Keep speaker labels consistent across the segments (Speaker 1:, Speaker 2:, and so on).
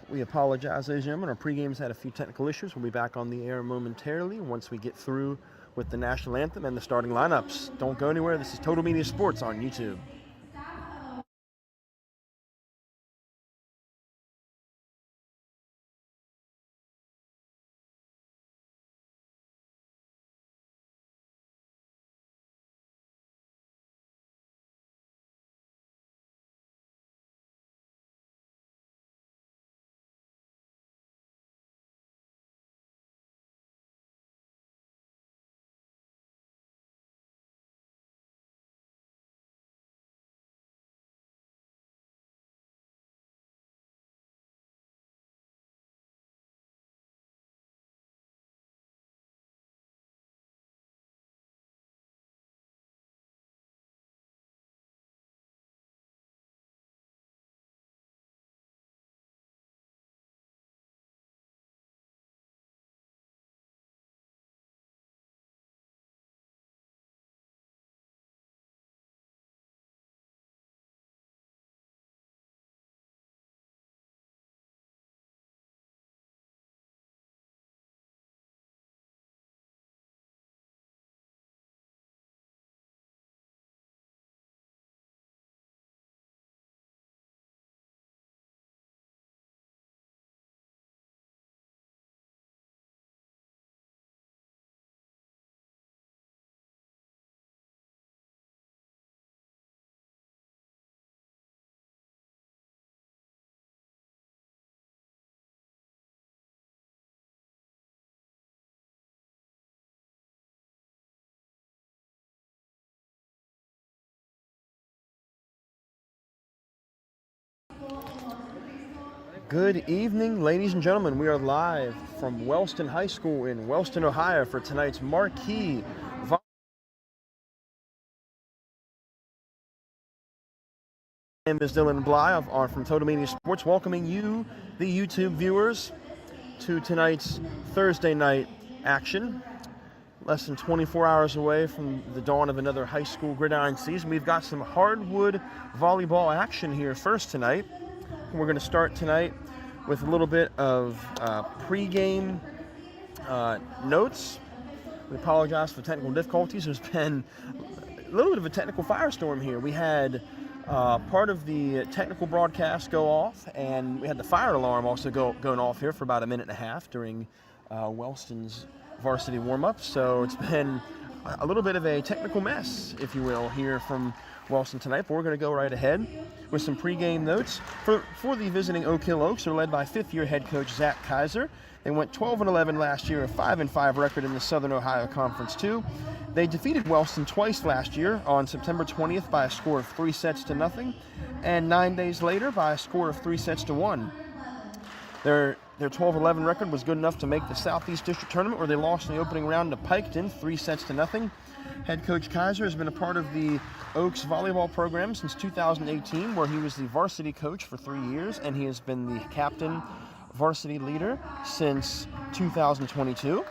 Speaker 1: We apologize, ladies and gentlemen. Our pregame's had a few technical issues. We'll be back on the air momentarily once we get through with the national anthem and the starting lineups. Don't go anywhere. This is Total Media Sports on YouTube. Good evening, ladies and gentlemen. We are live from Wellston High School in Wellston, Ohio for tonight's marquee My name is Dylan Bly from TotalMedia Sports, welcoming you, the YouTube viewers, to tonight's Thursday night action. Less than 24 hours away from the dawn of another high school gridiron season. We've got some hardwood volleyball action here first tonight. We're going to start tonight with a little bit of pre-game notes. We apologize for technical difficulties. There's been a little bit of a technical firestorm here. We had part of the technical broadcast go off, and we had the fire alarm also going off here for about a minute and a half during Wellston's varsity warm-up. So it's been a little bit of a technical mess, if you will, here from Wellston tonight, but we're going to go right ahead with some pregame notes. For the visiting Oak Hill Oaks, they're led by fifth-year head coach Zach Kaiser. They went 12-11 last year, a 5-5 record in the Southern Ohio Conference 2. They defeated Wellston twice last year, on September 20th by a score of 3-0, and 9 days later by a score of 3-1. Their 12-11 record was good enough to make the Southeast District Tournament, where they lost in the opening round to Piketon 3-0. Head coach Kaiser has been a part of the Oaks volleyball program since 2018, where he was the varsity coach for 3 years, and he has been the captain varsity leader since 2022.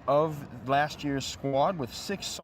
Speaker 1: Of last year's squad, with 6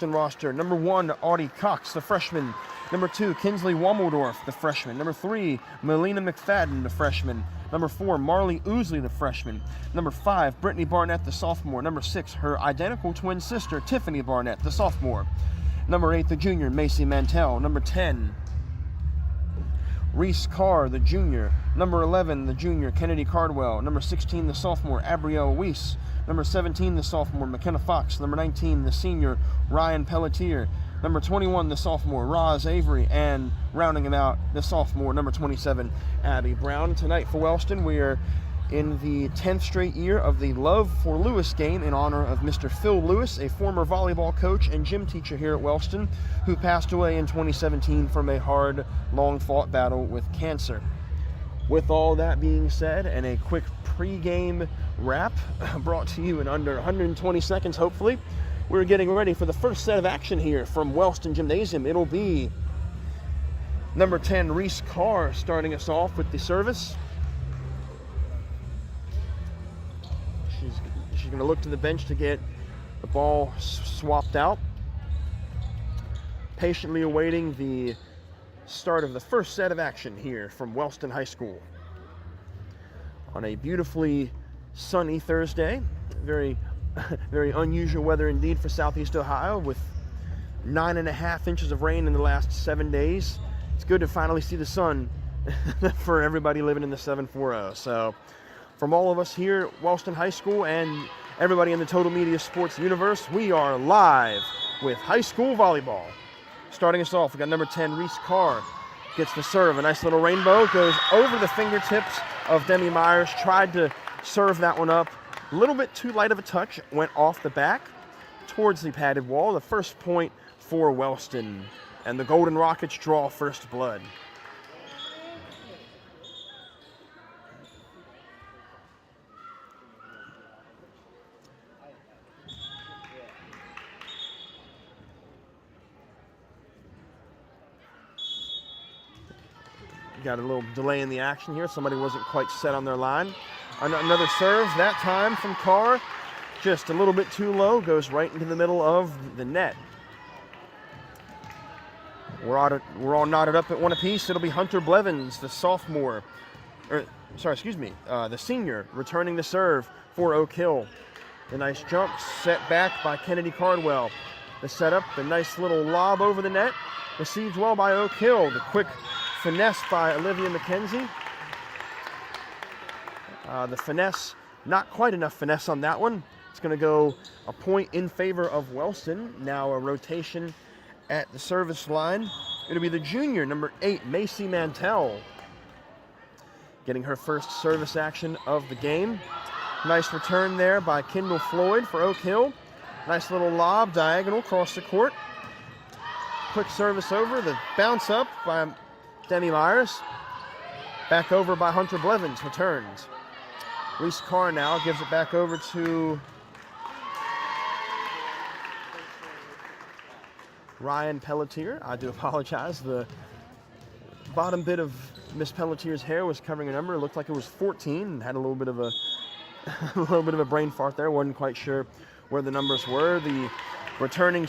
Speaker 1: roster. Number 1, Audie Cox, the freshman, Number 2, Kinsley Wommeldorf, the freshman. Number 3, Melina McFadden, the freshman. Number 4, Marley Oosley, the freshman. Number 5, Brittany Barnett, the sophomore. Number 6, her identical twin sister, Tiffany Barnett, the sophomore. Number 8, the junior, Macy Mantell. Number 10, Reese Carr, the junior. Number 11, the junior, Kennedy Cardwell. Number 16, the sophomore, Abrielle Weiss. Number 17, the sophomore, McKenna Fox. Number 19, the senior, Ryan Pelletier. Number 21, the sophomore, Roz Avery. And rounding him out, the sophomore, number 27, Abby Brown. Tonight for Wellston, we are in the 10th straight year of the Love for Lewis game in honor of Mr. Phil Lewis, a former volleyball coach and gym teacher here at Wellston, who passed away in 2017 from a hard, long-fought battle with cancer. With all that being said, and a quick pre-game wrap brought to you in under 120 seconds, hopefully, we're getting ready for the first set of action here from Wellston Gymnasium. It'll be number 10, Reese Carr, starting us off with the service. She's going to look to the bench to get the ball swapped out. Patiently awaiting the start of the first set of action here from Wellston High School. On a beautifully sunny Thursday. Very, very unusual weather indeed for Southeast Ohio, with 9.5 inches of rain in the last 7 days. It's good to finally see the sun for everybody living in the 740. So from all of us here at Wellston High School and everybody in the TotalMedia Sports universe, we are live with high school volleyball. Starting us off, we got number 10, Reese Carr, gets the serve. A nice little rainbow, goes over the fingertips of Demi Myers, tried to serve that one up. A little bit too light of a touch, went off the back towards the padded wall. The first point for Wellston, and the Golden Rockets draw first blood. Got a little delay in the action here. Somebody wasn't quite set on their line. Another serve, that time from Carr. Just a little bit too low, goes right into the middle of the net. We're all knotted up at one apiece. It'll be Hunter Blevins, the sophomore, the senior, returning the serve for Oak Hill. The nice jump set back by Kennedy Cardwell. The setup, the nice little lob over the net, received well by Oak Hill. The quick finesse by Olivia McKenzie. The finesse, not quite enough finesse on that one. It's going to go a point in favor of Wellston. Now a rotation at the service line. It'll be the junior, number 8, Macy Mantell, getting her first service action of the game. Nice return there by Kendall Floyd for Oak Hill. Nice little lob, diagonal across the court. Quick service over, the bounce up by Demi Myers. Back over by Hunter Blevins, returns. Reese Carr now gives it back over to Ryan Pelletier. I do apologize. The bottom bit of Miss Pelletier's hair was covering a number. It looked like it was 14 and had a little bit of a brain fart there. Wasn't quite sure where the numbers were. The returning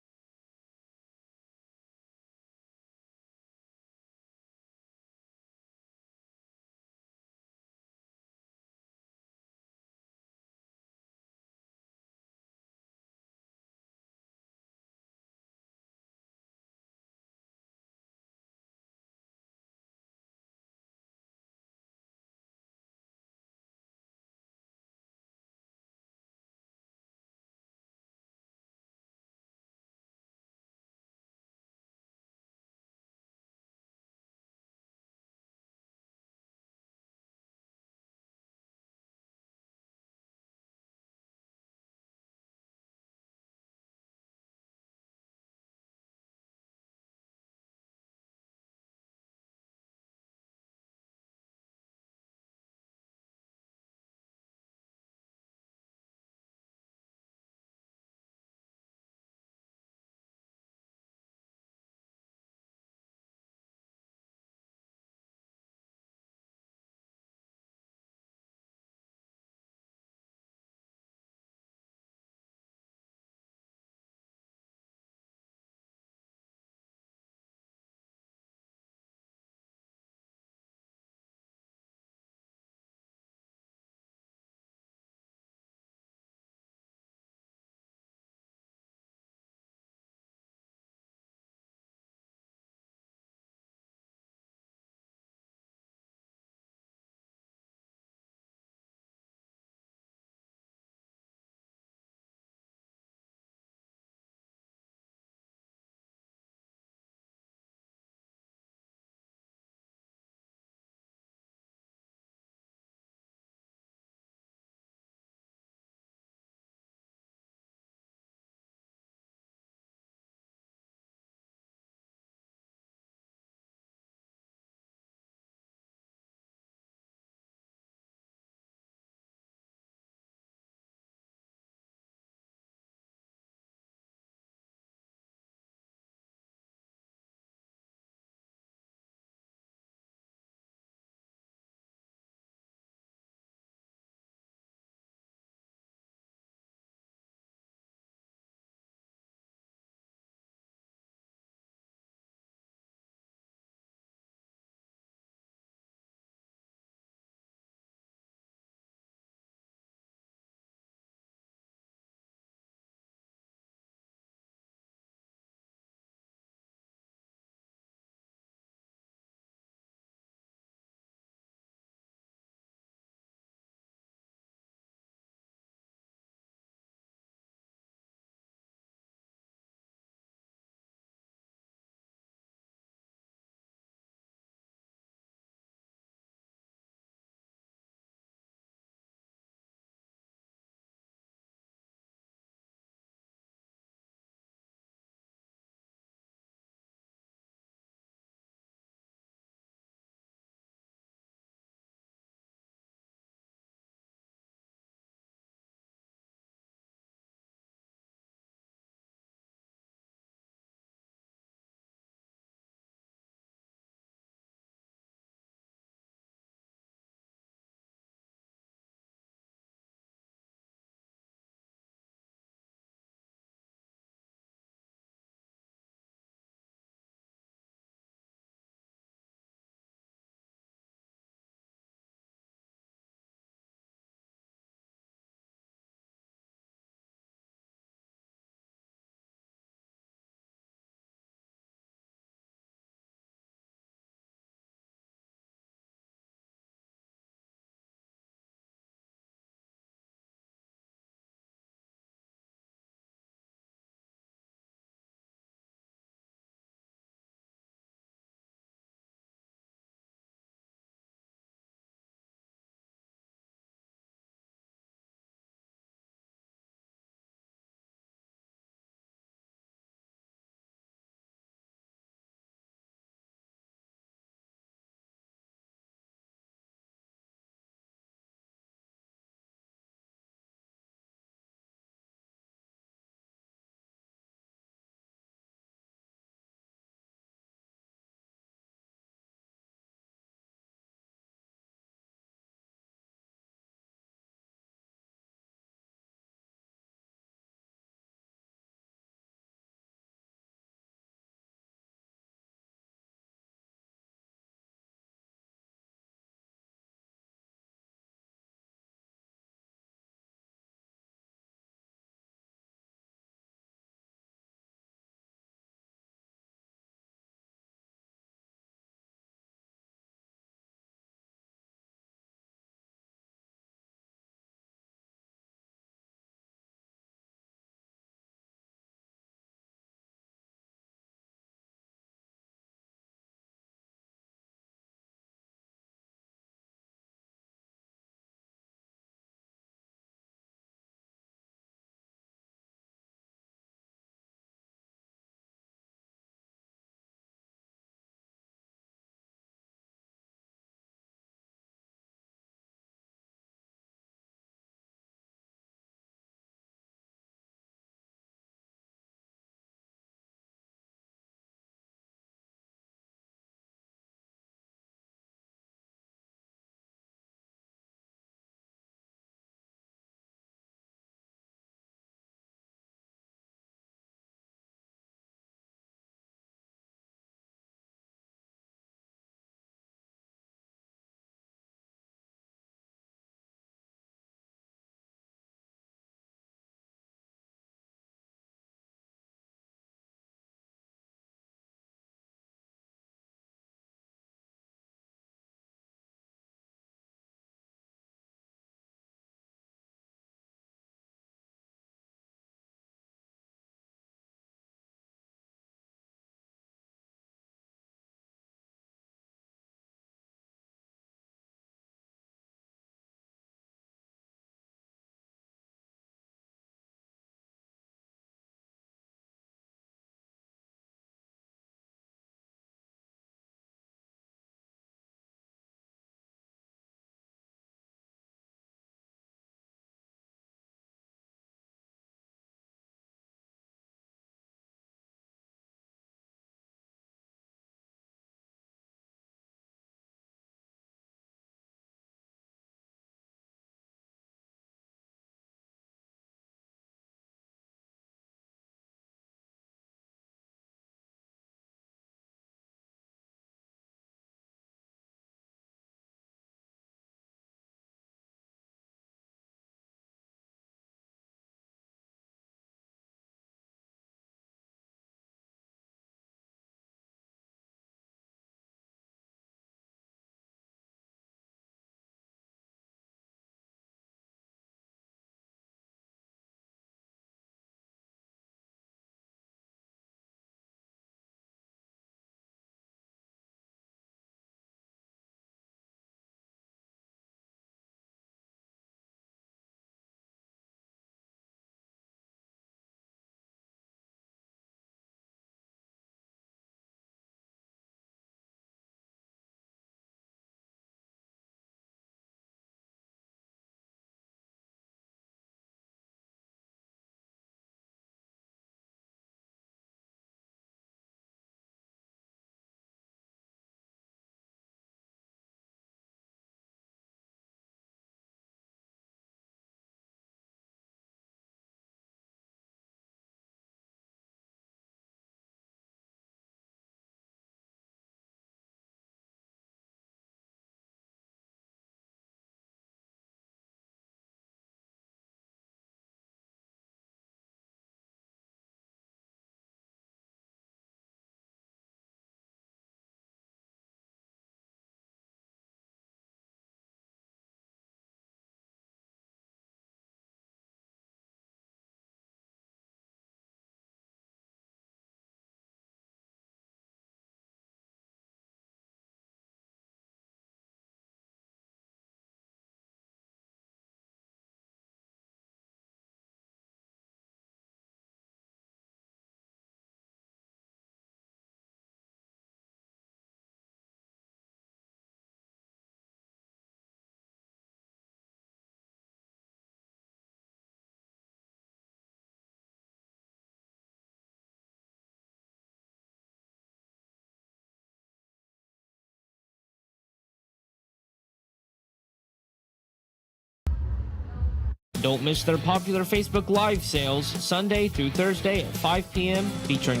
Speaker 2: Don't miss their popular Facebook Live sales Sunday through Thursday at 5 p.m. featuring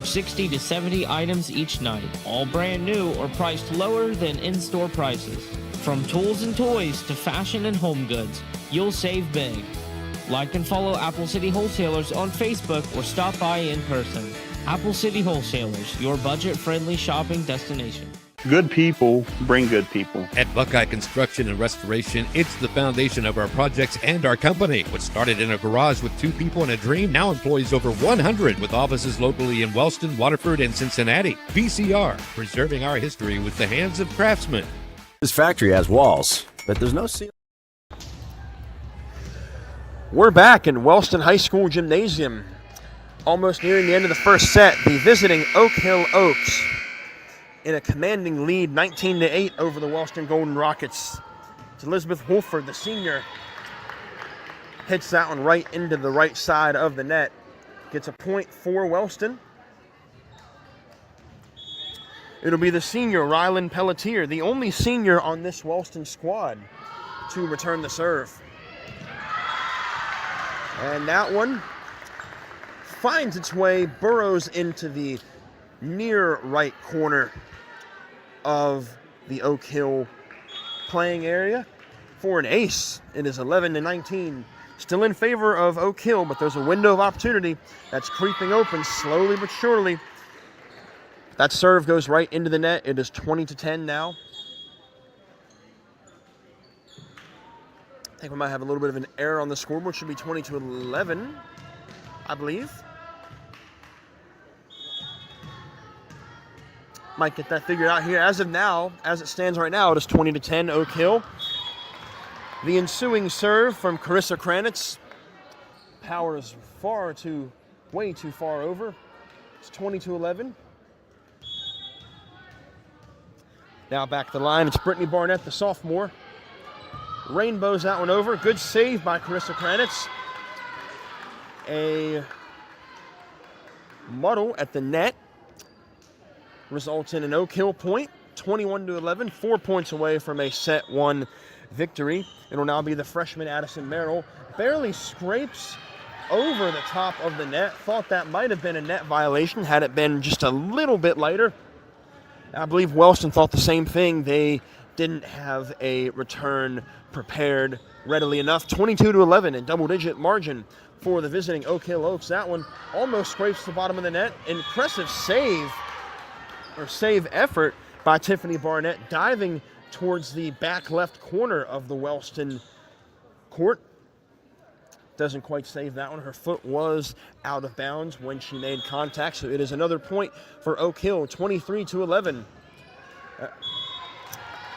Speaker 2: 60 to 70 items each night, all brand new or priced lower than in-store prices. From tools and toys to fashion and home goods, you'll save big. Like and follow Apple City Wholesalers on Facebook or stop by in person. Apple City Wholesalers, your budget-friendly shopping destination.
Speaker 3: Good people bring good people.
Speaker 4: At Buckeye Construction and Restoration, it's the foundation of our projects and our company. What started in a garage with 2 people and a dream now employs over 100 with offices locally in Wellston, Waterford, and Cincinnati. VCR, preserving our history with the hands of craftsmen.
Speaker 5: This factory has walls, but there's no ceiling.
Speaker 1: We're back in Wellston High School Gymnasium. Almost nearing the end of the first set, the visiting Oak Hill Oaks in a commanding lead, 19-8 over the Wellston Golden Rockets. It's Elizabeth Wolford, the senior, hits that one right into the right side of the net. Gets a point for Wellston. It'll be the senior, Rylan Pelletier, the only senior on this Wellston squad to return the serve. And that one finds its way, burrows into the near right corner of the Oak Hill playing area for an ace. It is 11-19. Still in favor of Oak Hill, but there's a window of opportunity that's creeping open slowly but surely. That serve goes right into the net. It is 20-10 now. I think we might have a little bit of an error on the scoreboard. Should be 20-11, I believe. Might get that figured out here. As of now, as it stands right now, it is 20-10 Oak Hill. The ensuing serve from Carissa Kranitz powers way too far over. It's 20-11. Now back to the line, it's Brittany Barnett, the sophomore. Rainbows that one over. Good save by Carissa Kranitz. A muddle at the net results in an Oak Hill point, 21-11, 4 points away from a set 1 victory. It'll now be the freshman Addison Merrill. Barely scrapes over the top of the net. Thought that might have been a net violation had it been just a little bit lighter. I believe Wellston thought the same thing. They didn't have a return prepared readily enough. 22-11 in double-digit margin for the visiting Oak Hill Oaks. That one almost scrapes the bottom of the net. Impressive save effort by Tiffany Barnett, diving towards the back left corner of the Wellston court. Doesn't quite save that one. Her foot was out of bounds when she made contact, so it is another point for Oak Hill, 23-11.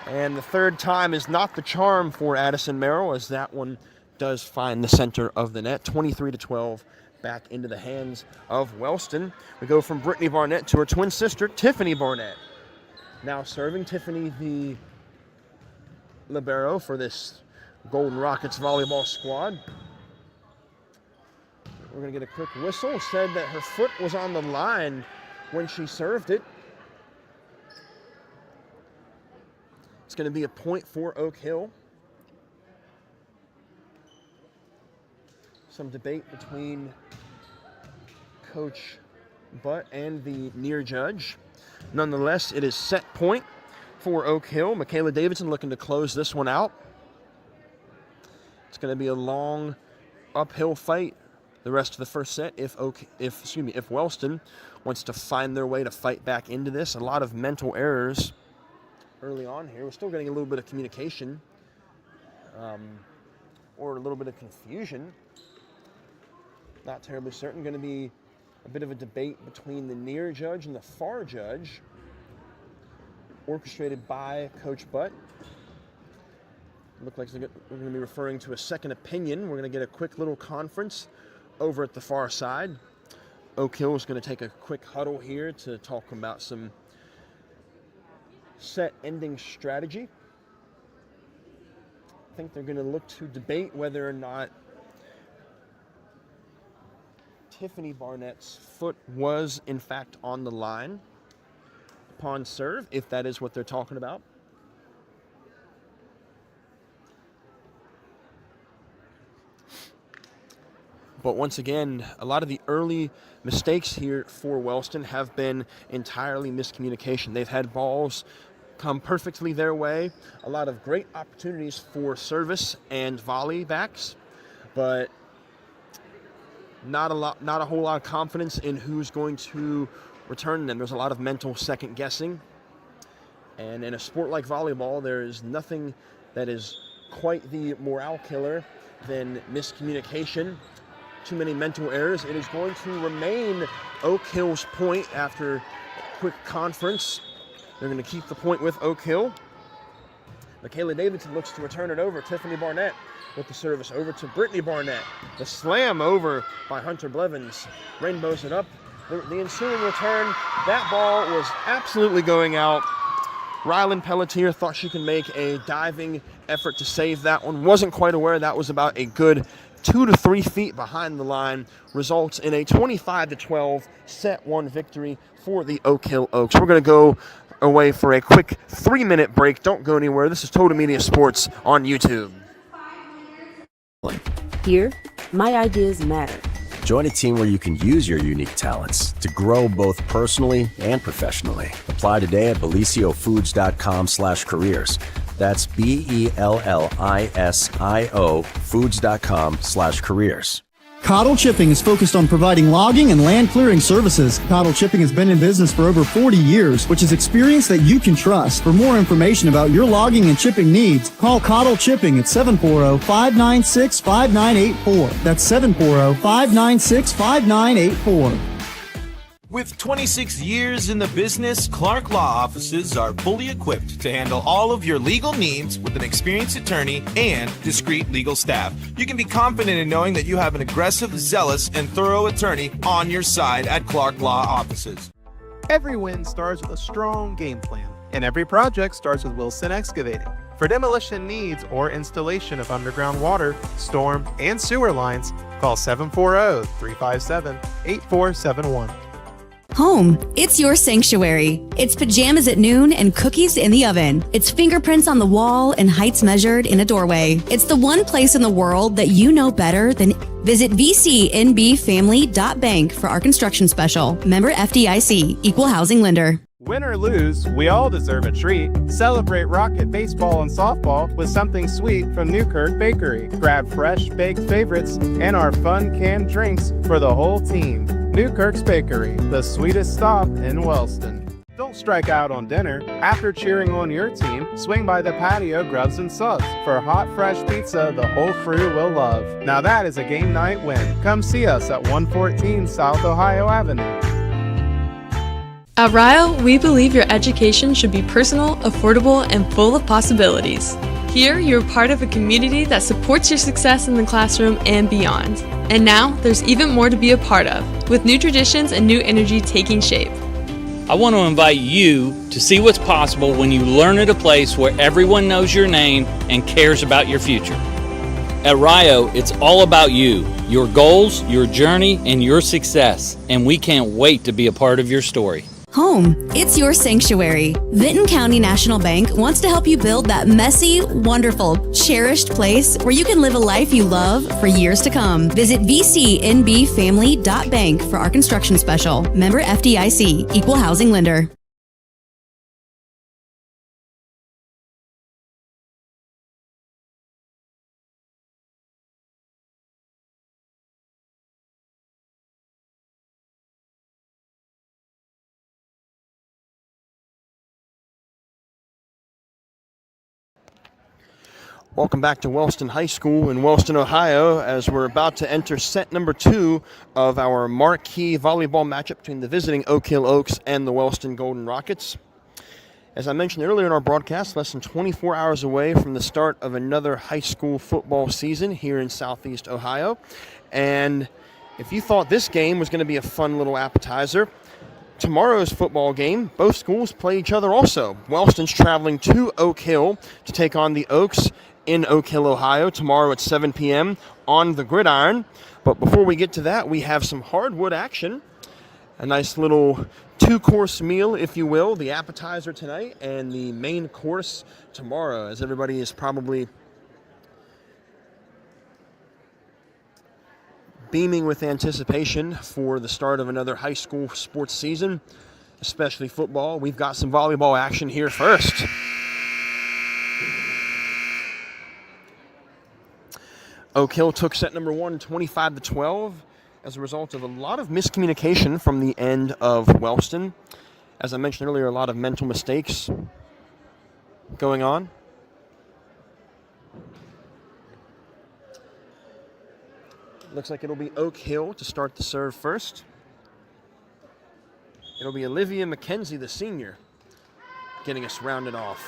Speaker 1: And the third time is not the charm for Addison Merrill, as that one does find the center of the net, 23-12. Back into the hands of Wellston. We go from Brittany Barnett to her twin sister, Tiffany Barnett. Now serving. Tiffany, the libero for this Golden Rockets volleyball squad. We're going to get a quick whistle. Said that her foot was on the line when she served it. It's going to be a point for Oak Hill. Some debate between Coach Butt and the near judge. Nonetheless, it is set point for Oak Hill. Michaela Davidson looking to close this one out. It's going to be a long uphill fight the rest of the first set if Wellston wants to find their way to fight back into this. A lot of mental errors early on here. We're still getting a little bit of communication or a little bit of confusion. Not terribly certain. Going to be a bit of a debate between the near judge and the far judge, orchestrated by Coach Butt. Look like we're going to be referring to a second opinion. We're going to get a quick little conference over at the far side. Oak Hill is going to take a quick huddle here to talk about some set ending strategy. I think they're going to look to debate whether or not Tiffany Barnett's foot was in fact on the line upon serve, if that is what they're talking about. But once again, a lot of the early mistakes here for Wellston have been entirely miscommunication. They've had balls come perfectly their way, a lot of great opportunities for service and volley backs, but not a whole lot of confidence in who's going to return them. There's a lot of mental second guessing. And in a sport like volleyball, there is nothing that is quite the morale killer than miscommunication. Too many mental errors. It is going to remain Oak Hill's point after a quick conference. They're going to keep the point with Oak Hill. Michaela Davidson looks to return it over. Tiffany Barnett with the service over to Brittany Barnett. The slam over by Hunter Blevins. Rainbows it up. The ensuing return, that ball was absolutely going out. Rylan Pelletier thought she could make a diving effort to save that one. Wasn't quite aware that was about a good 2 to 3 feet behind the line. Results in a 25-12 set 1 victory for the Oak Hill Oaks. We're going to go away for a quick 3-minute break. Don't go anywhere. This is TotalMedia Sports on YouTube.
Speaker 6: Here, my ideas matter.
Speaker 5: Join a team where you can use your unique talents to grow both personally and professionally. Apply today at belisiofoods.com/careers. That's BELLISIO foods.com/careers.
Speaker 7: Cottle Chipping is focused on providing logging and land clearing services. Cottle Chipping has been in business for over 40 years, which is experience that you can trust. For more information about your logging and chipping needs, call Cottle Chipping at 740-596-5984. That's 740-596-5984.
Speaker 8: With 26 years in the business, Clark Law Offices are fully equipped to handle all of your legal needs with an experienced attorney and discreet legal staff. You can be confident in knowing that you have an aggressive, zealous, and thorough attorney on your side at Clark Law Offices.
Speaker 9: Every win starts with a strong game plan, and every project starts with Wellston Excavating. For demolition needs or installation of underground water, storm, and sewer lines, call 740-357-8471.
Speaker 10: Home, it's your sanctuary. It's pajamas at noon and cookies in the oven. It's fingerprints on the wall and heights measured in a doorway. It's the one place in the world that you know better than. Visit vcnbfamily.bank for our construction special. Member FDIC, Equal Housing Lender.
Speaker 9: Win or lose, we all deserve a treat. Celebrate Rocket baseball and softball with something sweet from Newkirk Bakery. Grab fresh baked favorites and our fun canned drinks for the whole team. Newkirk's Bakery, the sweetest stop in Wellston. Don't strike out on dinner. After cheering on your team, swing by the patio Grubs and Subs for hot, fresh pizza the whole crew will love. Now that is a game night win. Come see us at 114 South Ohio Avenue.
Speaker 11: At Rio, we believe your education should be personal, affordable, and full of possibilities. Here, you're part of a community that supports your success in the classroom and beyond. And now, there's even more to be a part of, with new traditions and new energy taking shape.
Speaker 12: I want to invite you to see what's possible when you learn at a place where everyone knows your name and cares about your future. At Rio, it's all about you, your goals, your journey, and your success. And we can't wait to be a part of your story.
Speaker 10: Home, it's your sanctuary. Vinton County National Bank wants to help you build that messy, wonderful, cherished place where you can live a life you love for years to come. Visit vcnbfamily.bank for our construction special. Member FDIC, Equal Housing Lender.
Speaker 1: Welcome back to Wellston High School in Wellston, Ohio, as we're about to enter set number 2 of our marquee volleyball matchup between the visiting Oak Hill Oaks and the Wellston Golden Rockets. As I mentioned earlier in our broadcast, less than 24 hours away from the start of another high school football season here in Southeast Ohio. And if you thought this game was going to be a fun little appetizer, tomorrow's football game, both schools play each other also. Wellston's traveling to Oak Hill to take on the Oaks in Oak Hill, Ohio, tomorrow at 7 p.m. on the gridiron. But before we get to that, we have some hardwood action. A nice little 2-course meal, if you will, the appetizer tonight and the main course tomorrow, as everybody is probably beaming with anticipation for the start of another high school sports season, especially football. We've got some volleyball action here first. Oak Hill took set number 1, 25-12, as a result of a lot of miscommunication from the end of Wellston. As I mentioned earlier, a lot of mental mistakes going on. Looks like it'll be Oak Hill to start the serve first. It'll be Olivia McKenzie, the senior, getting us rounded off.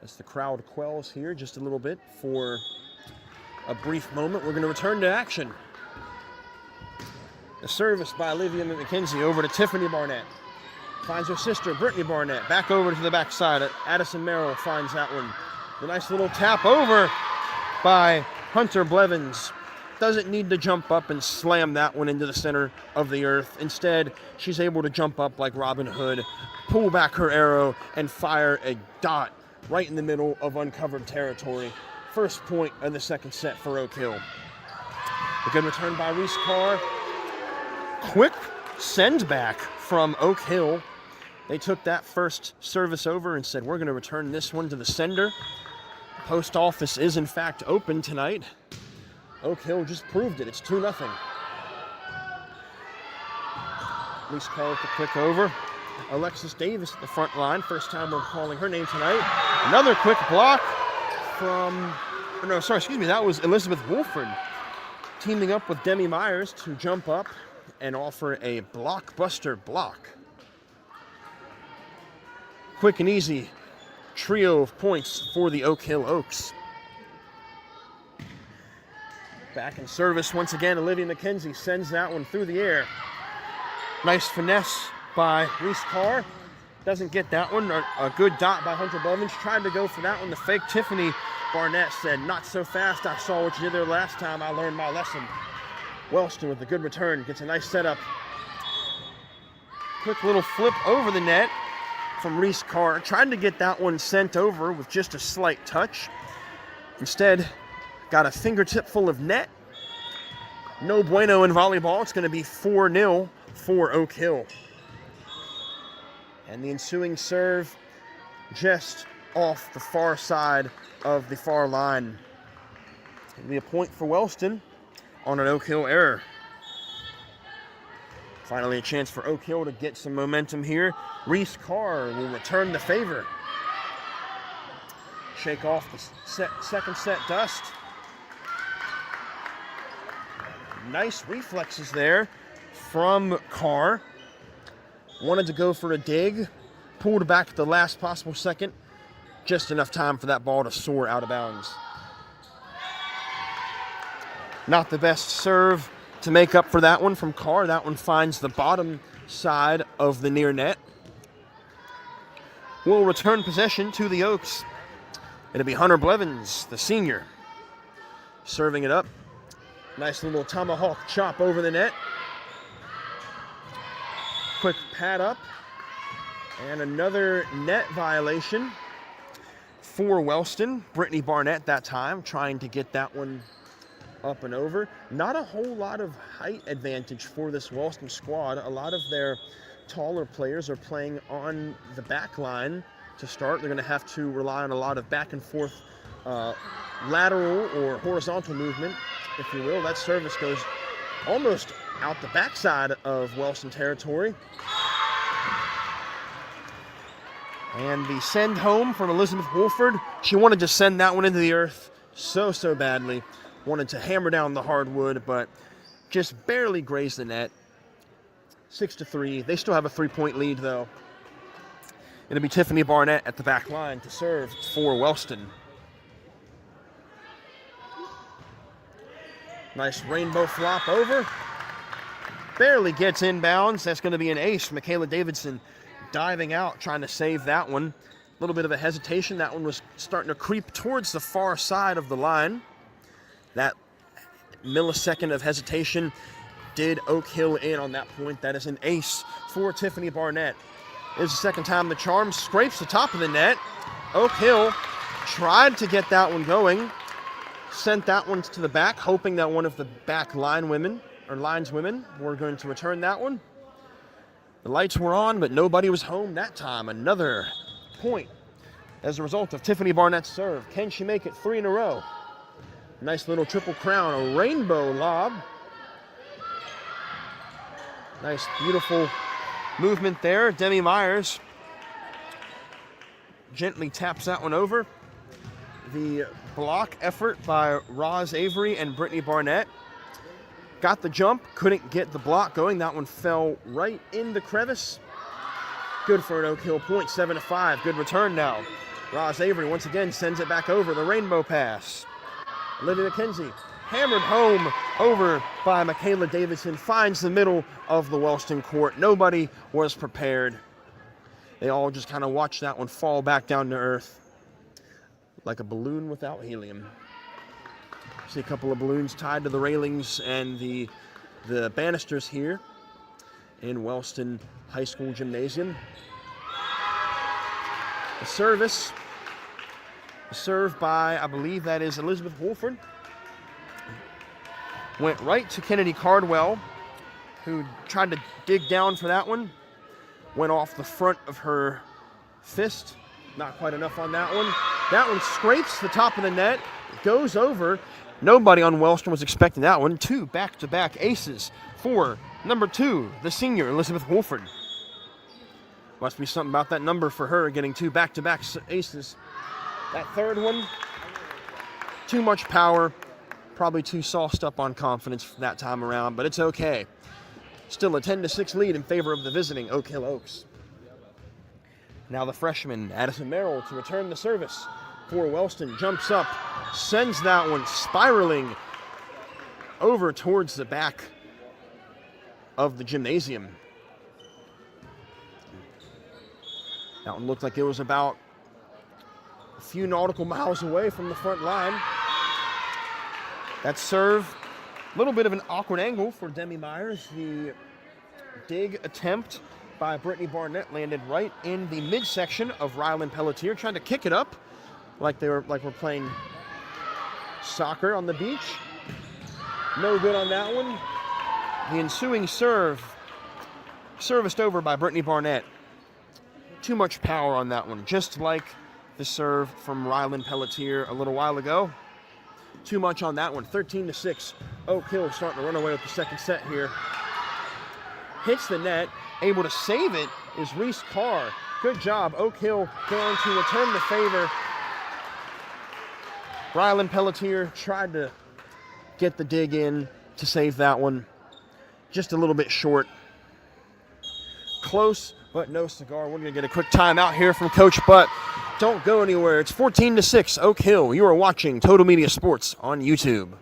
Speaker 1: As the crowd quells here just a little bit for a brief moment, we're going to return to action. A service by Olivia McKenzie over to Tiffany Barnett. Finds her sister, Brittany Barnett, back over to the backside. Addison Merrill finds that one. A nice little tap over by Hunter Blevins. Doesn't need to jump up and slam that one into the center of the earth. Instead, she's able to jump up like Robin Hood, pull back her arrow, and fire a dot right in the middle of uncovered territory. First point of the second set for Oak Hill. A good return by Reese Carr. Quick send back from Oak Hill. They took that first service over and said, we're going to return this one to the sender. Post office is in fact open tonight. Oak Hill just proved it. It's 2-0. Reese Carr with the quick over. Alexis Davis at the front line. First time we're calling her name tonight. Another quick block from, that was Elizabeth Wolford teaming up with Demi Myers to jump up and offer a blockbuster block. Quick and easy trio of points for the Oak Hill Oaks. Back in service once again, Olivia McKenzie sends that one through the air. Nice finesse by Reese Carr. Doesn't get that one. A good dot by Hunter Blevins. Tried to go for that one. The fake Tiffany Barnett said, not so fast. I saw what you did there last time. I learned my lesson. Wellston with a good return. Gets a nice setup. Quick little flip over the net from Reese Carr. Tried to get that one sent over with just a slight touch. Instead, got a fingertip full of net. No bueno in volleyball. It's going to be 4-0 for Oak Hill. And the ensuing serve just off the far side of the far line. It'll be a point for Wellston on an Oak Hill error. Finally a chance for Oak Hill to get some momentum here. Reese Carr will return the favor. Shake off the second set dust. Nice reflexes there from Carr. Wanted to go for a dig. Pulled back at the last possible second. Just enough time for that ball to soar out of bounds. Not the best serve to make up for that one from Carr. That one finds the bottom side of the near net. We'll return possession to the Oaks. It'll be Hunter Blevins, the senior, serving it up. Nice little tomahawk chop over the net. Quick pad up. And another net violation for Wellston. Brittany Barnett that time trying to get that one up and over. Not a whole lot of height advantage for this Wellston squad. A lot of their taller players are playing on the back line to start. They're going to have to rely on a lot of back and forth lateral or horizontal movement, if you will. That service goes almost out the backside of Wellston territory. And the send home from Elizabeth Wolford. She wanted to send that one into the earth so badly. Wanted to hammer down the hardwood, but just barely grazed the net. 6-3. They still have a 3-point lead, though. It'll be Tiffany Barnett at the back line to serve for Wellston. Nice rainbow flop over. Barely gets inbounds. That's going to be an ace. Michaela Davidson diving out, trying to save that one. A little bit of a hesitation. That one was starting to creep towards the far side of the line. That millisecond of hesitation did Oak Hill in on that point. That is an ace for Tiffany Barnett. It is the second time the charm scrapes the top of the net. Oak Hill tried to get that one going, sent that one to the back, hoping that one of the back lineswomen were going to return that one. The lights were on, but nobody was home that time. Another point as a result of Tiffany Barnett's serve. Can she make it 3 in a row? Nice little triple crown, a rainbow lob. Nice, beautiful movement there. Demi Myers gently taps that one over. The block effort by Roz Avery and Brittany Barnett. Got the jump, couldn't get the block going. That one fell right in the crevice. Good for an Oak Hill point, 7-5. Good return now. Roz Avery once again sends it back over, the rainbow pass. Olivia McKenzie hammered home over by Michaela Davidson, finds the middle of the Wellston court. Nobody was prepared. They all just kind of watched that one fall back down to earth like a balloon without helium. See a couple of balloons tied to the railings and the banisters here in Wellston High School Gymnasium. The serve by, I believe that is Elizabeth Wolford, went right to Kennedy Cardwell, who tried to dig down for that one. Went off the front of her fist. Not quite enough on that one. That one scrapes the top of the net, goes over. Nobody on Wellston was expecting that one. 2 back-to-back aces for number 2, the senior, Elizabeth Wolford. Must be something about that number for her, getting 2 back-to-back aces. That third one, too much power, probably too sauced up on confidence that time around, but it's okay. Still a 10-6 lead in favor of the visiting Oak Hill Oaks. Now the freshman, Addison Merrill, to return the service for Wellston. Jumps up, sends that one spiraling over towards the back of the gymnasium. That one looked like it was about a few nautical miles away from the front line. That serve, a little bit of an awkward angle for Demi Myers. The dig attempt by Brittany Barnett landed right in the midsection of Ryland Pelletier, trying to kick it up like we're playing soccer on the beach. No good on that one. The ensuing serve, serviced over by Brittany Barnett. Too much power on that one, just like the serve from Ryland Pelletier a little while ago. Too much on that one. 13-6. Oak Hill starting to run away with the second set here. Hits the net. Able to save it is Reese Carr. Good job. Oak Hill going to return the favor. Ryland Pelletier tried to get the dig in to save that one. Just a little bit short. Close, but no cigar. We're going to get a quick timeout here from Coach Butt. Don't go anywhere. It's 14-6, Oak Hill. You are watching Total Media Sports on YouTube.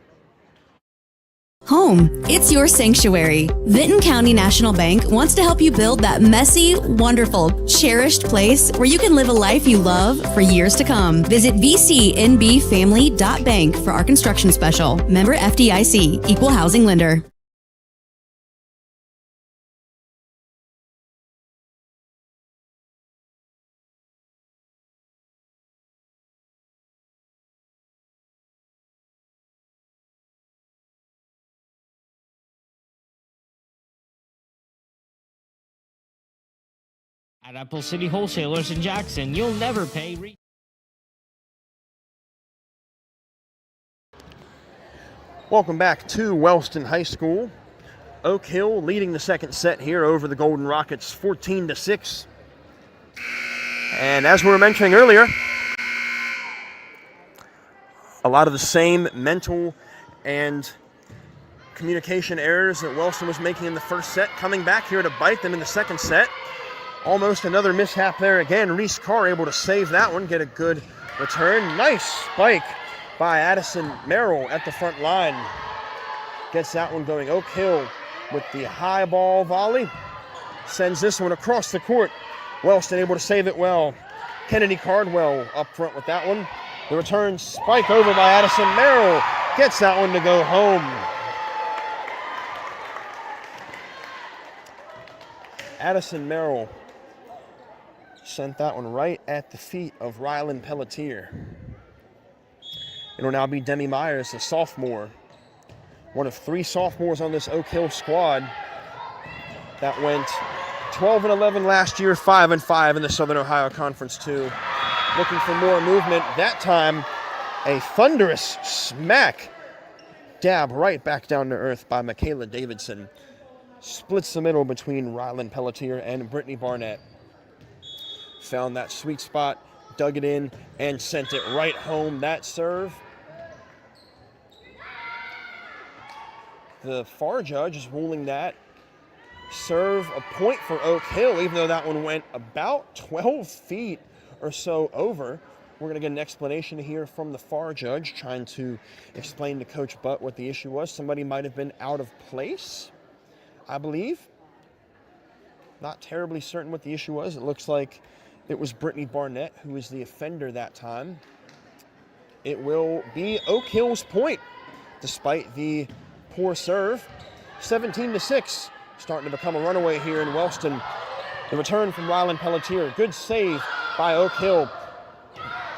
Speaker 10: Home, it's your sanctuary. Vinton County National Bank wants to help you build that messy, wonderful, cherished place where you can live a life you love for years to come. Visit vcnbfamily.bank for our construction special. Member FDIC, Equal Housing Lender.
Speaker 2: At Apple City Wholesalers in Jackson, you'll never pay.
Speaker 1: Welcome back to Wellston High School. Oak Hill leading the second set here over the Golden Rockets, 14-6. And as we were mentioning earlier, a lot of the same mental and communication errors that Wellston was making in the first set coming back here to bite them in the second set. Almost another mishap there again. Reese Carr able to save that one, get a good return. Nice spike by Addison Merrill at the front line. Gets that one going. Oak Hill with the high ball volley. Sends this one across the court. Wellston able to save it well. Kennedy Cardwell up front with that one. The return spike over by Addison Merrill. Gets that one to go home. Addison Merrill sent that one right at the feet of Rylan Pelletier. It'll now be Demi Myers, a sophomore. One of 3 sophomores on this Oak Hill squad that went 12-11 last year, 5-5 in the Southern Ohio Conference 2. Looking for more movement. That time, a thunderous smack dab right back down to earth by Michaela Davidson. Splits the middle between Rylan Pelletier and Brittany Barnett. Found that sweet spot, dug it in, and sent it right home. That serve. The FAR judge is ruling that serve a point for Oak Hill, even though that one went about 12 feet or so over. We're going to get an explanation here from the FAR judge, trying to explain to Coach Butt what the issue was. Somebody might have been out of place, I believe. Not terribly certain what the issue was. It looks like it was Brittany Barnett who was the offender that time. It will be Oak Hill's point, despite the poor serve. 17-6, starting to become a runaway here in Wellston. The return from Rylan Pelletier. Good save by Oak Hill.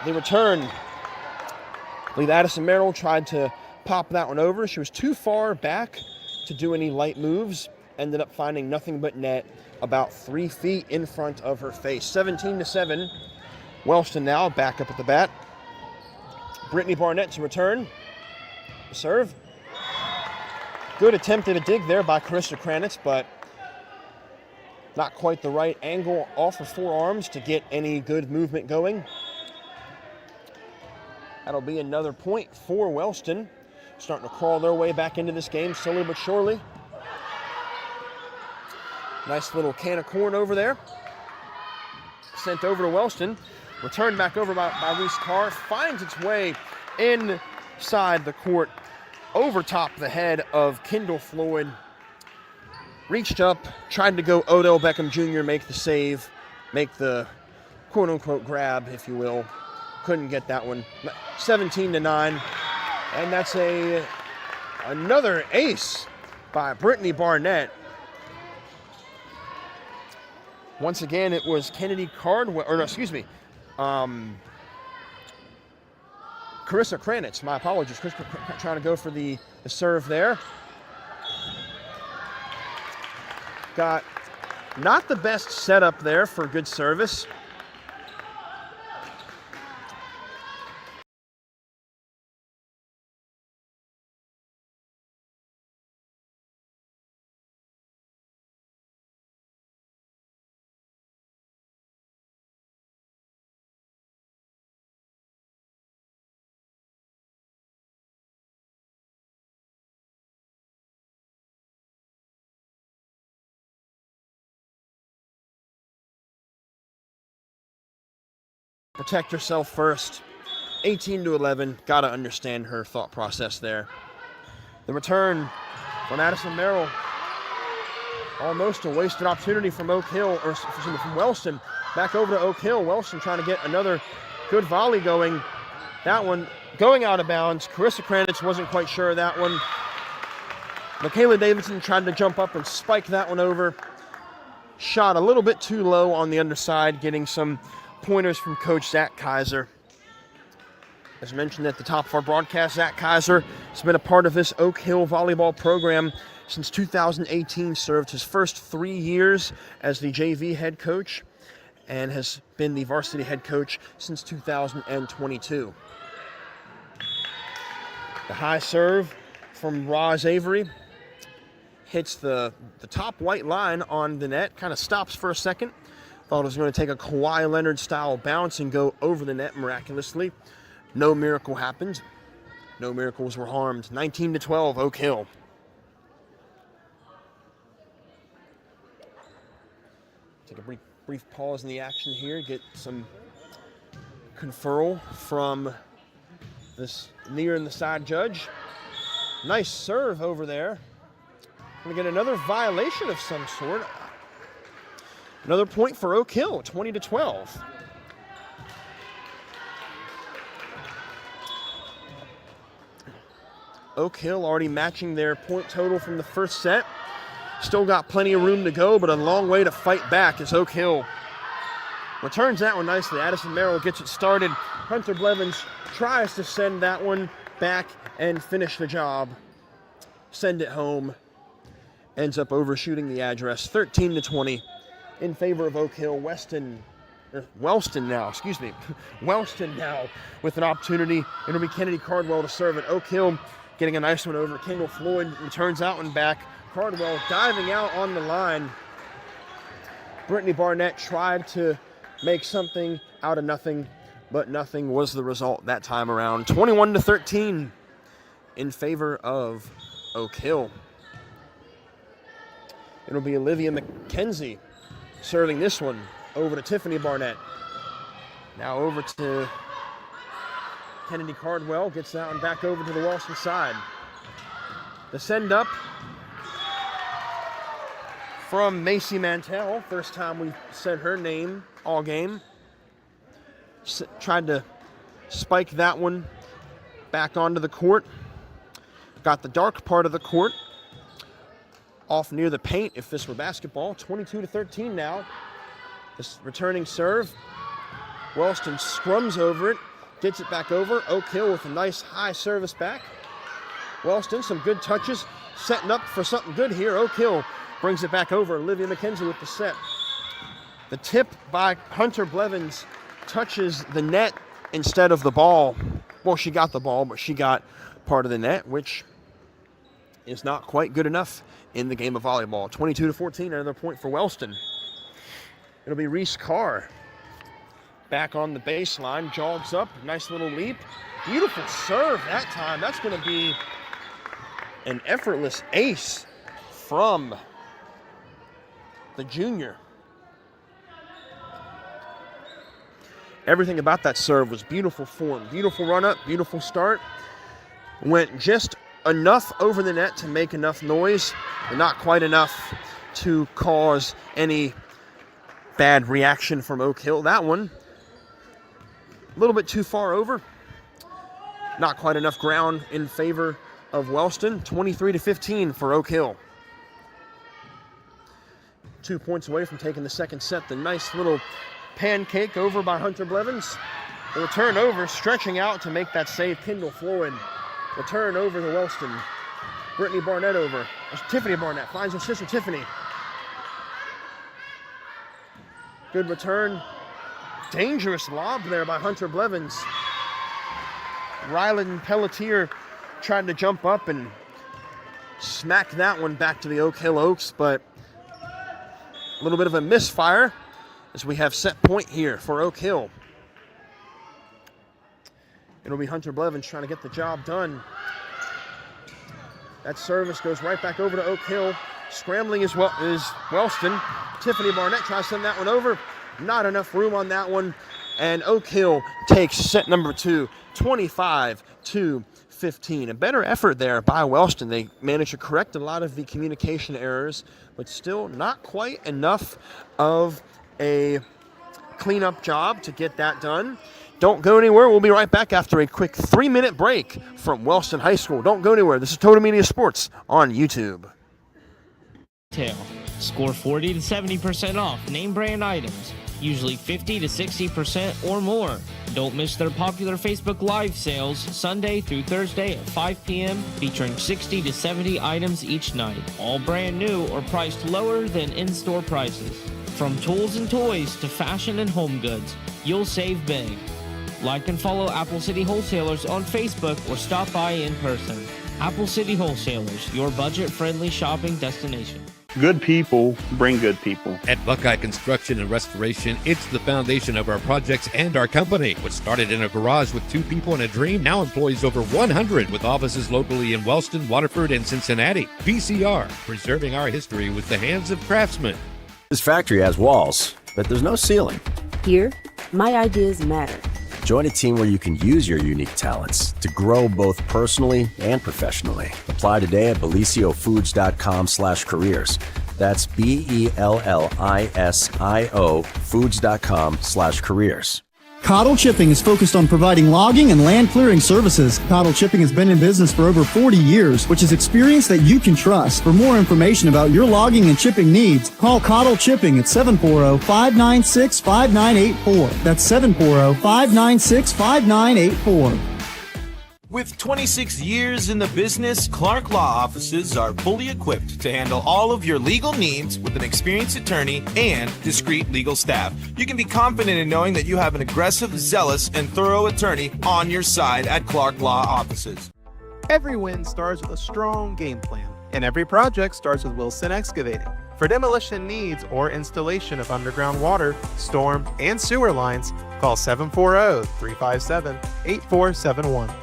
Speaker 1: The return. I believe Addison Merrill tried to pop that one over. She was too far back to do any light moves. Ended up finding nothing but net about 3 feet in front of her face. 17-7. Wellston now back up at the bat. Brittany Barnett to return. Serve. Good attempt at a dig there by Carissa Kranitz, but not quite the right angle off her forearms to get any good movement going. That'll be another point for Wellston. Starting to crawl their way back into this game slowly but surely. Nice little can of corn over there. Sent over to Wellston. Returned back over by Reese Carr. Finds its way inside the court. Over top the head of Kendall Floyd. Reached up, tried to go Odell Beckham Jr., make the save, make the quote-unquote grab, if you will. Couldn't get that one. 17-9. And that's another ace by Brittany Barnett. Once again, it was Kennedy Cardwell, or no, excuse me, Carissa Kranitz, my apologies. Carissa trying to go for the serve there. Got not the best setup there for good service. Protect yourself first. 18-11. Gotta understand her thought process there. The return from Addison Merrill. Almost a wasted opportunity from Oak Hill, or from Wellston. Back over to Oak Hill. Wellston trying to get another good volley going. That one going out of bounds. Carissa Kranitz wasn't quite sure of that one. Michaela Davidson tried to jump up and spike that one over. Shot a little bit too low on the underside, getting some pointers from Coach Zach Kaiser. As mentioned at the top of our broadcast, Zach Kaiser has been a part of this Oak Hill volleyball program since 2018, served his first 3 years as the JV head coach, and has been the varsity head coach since 2022. The high serve from Roz Avery hits the top white line on the net, kind of stops for a second. Thought it was going to take a Kawhi Leonard style bounce and go over the net miraculously. No miracle happened. No miracles were harmed. 19-12, Oak Hill. Take a brief pause in the action here. Get some conferral from this near and the side judge. Nice serve over there. Going to get another violation of some sort. Another point for Oak Hill, 20-12. Oak Hill already matching their point total from the first set. Still got plenty of room to go, but a long way to fight back as Oak Hill returns that one nicely. Addison Merrill gets it started. Hunter Blevins tries to send that one back and finish the job. Send it home. Ends up overshooting the address. 13-20 in favor of Oak Hill. Wellston now with an opportunity. It'll be Kennedy Cardwell to serve it. Oak Hill getting a nice one over. Kendall Floyd returns that one back. Cardwell diving out on the line. Brittany Barnett tried to make something out of nothing, but nothing was the result that time around. 21-13 in favor of Oak Hill. It'll be Olivia McKenzie serving this one over to Tiffany Barnett. Now over to Kennedy Cardwell, gets that one back over to the Wellston side. The send up from Macy Mantell. First time we've said her name all game. Tried to spike that one back onto the court. Got the dark part of the court off near the paint if this were basketball. 22-13 now. This returning serve. Wellston scrums over it, gets it back over. Oak Hill with a nice high service back. Wellston, some good touches, setting up for something good here. Oak Hill brings it back over. Olivia McKenzie with the set. The tip by Hunter Blevins touches the net instead of the ball. Well, she got the ball, but she got part of the net, which is not quite good enough in the game of volleyball. 22-14, another point for Wellston. It'll be Reese Carr back on the baseline, jogs up, nice little leap. Beautiful serve that time. That's going to be an effortless ace from the junior. Everything about that serve was beautiful form, beautiful run up, beautiful start. Went just enough over the net to make enough noise, but not quite enough to cause any bad reaction from Oak Hill. That one, a little bit too far over. Not quite enough ground in favor of Wellston. 23-15 for Oak Hill. 2 points away from taking the second set. The nice little pancake over by Hunter Blevins. The return over, stretching out to make that save. Kendall Floyd. Return over to Wellston. Brittany Barnett over. Tiffany Barnett finds her sister Tiffany. Good return. Dangerous lob there by Hunter Blevins. Rylan Pelletier tried to jump up and smack that one back to the Oak Hill Oaks, but a little bit of a misfire as we have set point here for Oak Hill. It'll be Hunter Blevins trying to get the job done. That service goes right back over to Oak Hill. Scrambling as well is Wellston. Tiffany Barnett tries to send that one over. Not enough room on that one. And Oak Hill takes set number 2, 25-15. A better effort there by Wellston. They managed to correct a lot of the communication errors, but still not quite enough of a cleanup job to get that done. Don't go anywhere. We'll be right back after a quick 3-minute break from Wellston High School. Don't go anywhere. This is TotalMedia Sports on YouTube.
Speaker 2: Score 40 to 70% off name brand items, usually 50 to 60% or more. Don't miss their popular Facebook Live sales Sunday through Thursday at 5 p.m. featuring 60 to 70 items each night, all brand new or priced lower than in-store prices. From tools and toys to fashion and home goods, you'll save big. Like and follow Apple City Wholesalers on Facebook or stop by in person. Apple City Wholesalers, your budget-friendly shopping destination.
Speaker 3: Good people bring good people.
Speaker 4: At Buckeye Construction and Restoration, it's the foundation of our projects and our company. What started in a garage with 2 people and a dream now employs over 100 with offices locally in Wellston, Waterford, and Cincinnati. VCR, preserving our history with the hands of craftsmen.
Speaker 5: This factory has walls, but there's no ceiling.
Speaker 6: Here, my ideas matter.
Speaker 5: Join a team where you can use your unique talents to grow both personally and professionally. Apply today at beliciofoods.com/careers. That's BELLISIO foods.com/careers.
Speaker 7: Cottle Chipping is focused on providing logging and land clearing services. Cottle Chipping has been in business for over 40 years, which is experience that you can trust. For more information about your logging and chipping needs, call Cottle Chipping at 740-596-5984. That's 740-596-5984.
Speaker 8: With 26 years in the business, Clark Law Offices are fully equipped to handle all of your legal needs with an experienced attorney and discreet legal staff. You can be confident in knowing that you have an aggressive, zealous, and thorough attorney on your side at Clark Law Offices.
Speaker 9: Every win starts with a strong game plan, and every project starts with Wellston Excavating. For demolition needs or installation of underground water, storm, and sewer lines, call 740-357-8471.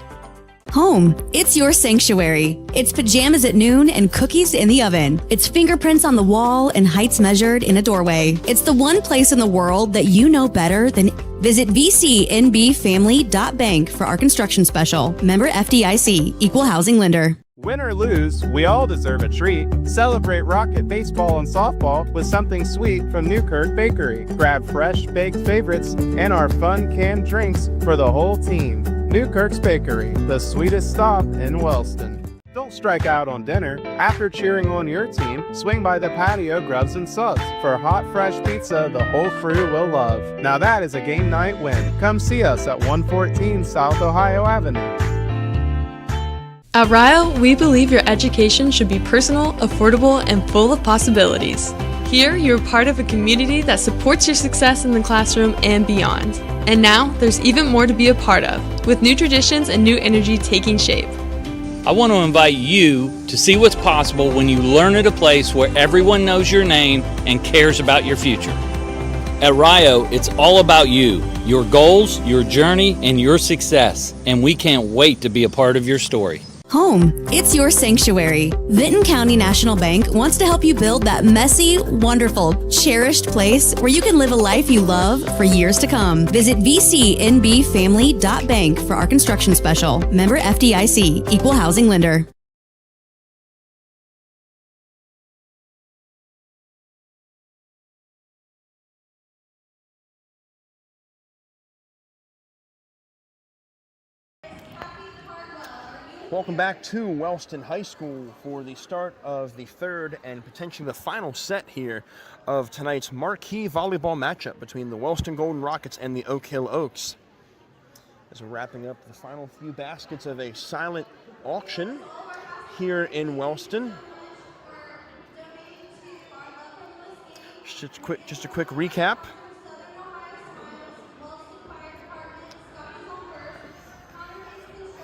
Speaker 10: Home, it's your sanctuary. It's pajamas at noon and cookies in the oven. It's fingerprints on the wall and heights measured in a doorway. It's the one place in the world that you know better than. Visit vcnbfamily.bank for our construction special. Member FDIC, Equal Housing Lender.
Speaker 9: Win or lose, we all deserve a treat. Celebrate Rocket baseball and softball with something sweet from Newkirk Bakery. Grab fresh baked favorites and our fun canned drinks for the whole team. Newkirk's Bakery, the sweetest stop in Wellston. Don't strike out on dinner. After cheering on your team, swing by the patio Grubs and Subs for hot, fresh pizza the whole crew will love. Now that is a game night win. Come see us at 114 South Ohio Avenue.
Speaker 11: At Ryle, we believe your education should be personal, affordable, and full of possibilities. Here, you're part of a community that supports your success in the classroom and beyond. And now, there's even more to be a part of, with new traditions and new energy taking shape.
Speaker 12: I want to invite you to see what's possible when you learn at a place where everyone knows your name and cares about your future. At Rio, it's all about you, your goals, your journey, and your success, and we can't wait to be a part of your story.
Speaker 10: Home, it's your sanctuary. Vinton County National Bank wants to help you build that messy, wonderful, cherished place where you can live a life you love for years to come. Visit vcnbfamily.bank for our construction special. Member FDIC, Equal Housing Lender.
Speaker 1: Welcome back to Wellston High School for the start of the third and potentially the final set here of tonight's marquee volleyball matchup between the Wellston Golden Rockets and the Oak Hill Oaks. As we're wrapping up the final few baskets of a silent auction here in Wellston. Just a quick recap.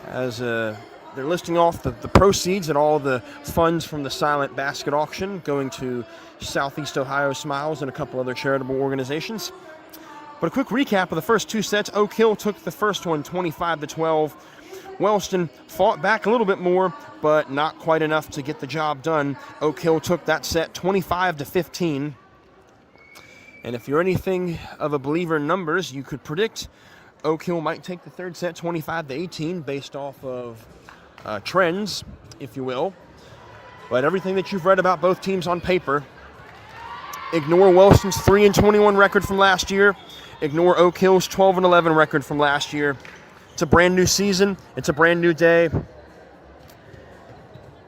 Speaker 1: As they're listing off the proceeds and all the funds from the silent basket auction going to Southeast Ohio Smiles and a couple other charitable organizations. But a quick recap of the first two sets. Oak Hill took the first one 25-12. Wellston fought back a little bit more, but not quite enough to get the job done. Oak Hill took that set 25-15. And if you're anything of a believer in numbers, you could predict Oak Hill might take the third set 25-18 based off of trends, if you will. But everything that you've read about both teams on paper, ignore Wellston's 3-21 record from last year. Ignore Oak Hill's 12-11 record from last year. It's a brand new season. It's a brand new day.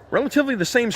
Speaker 1: Relatively the same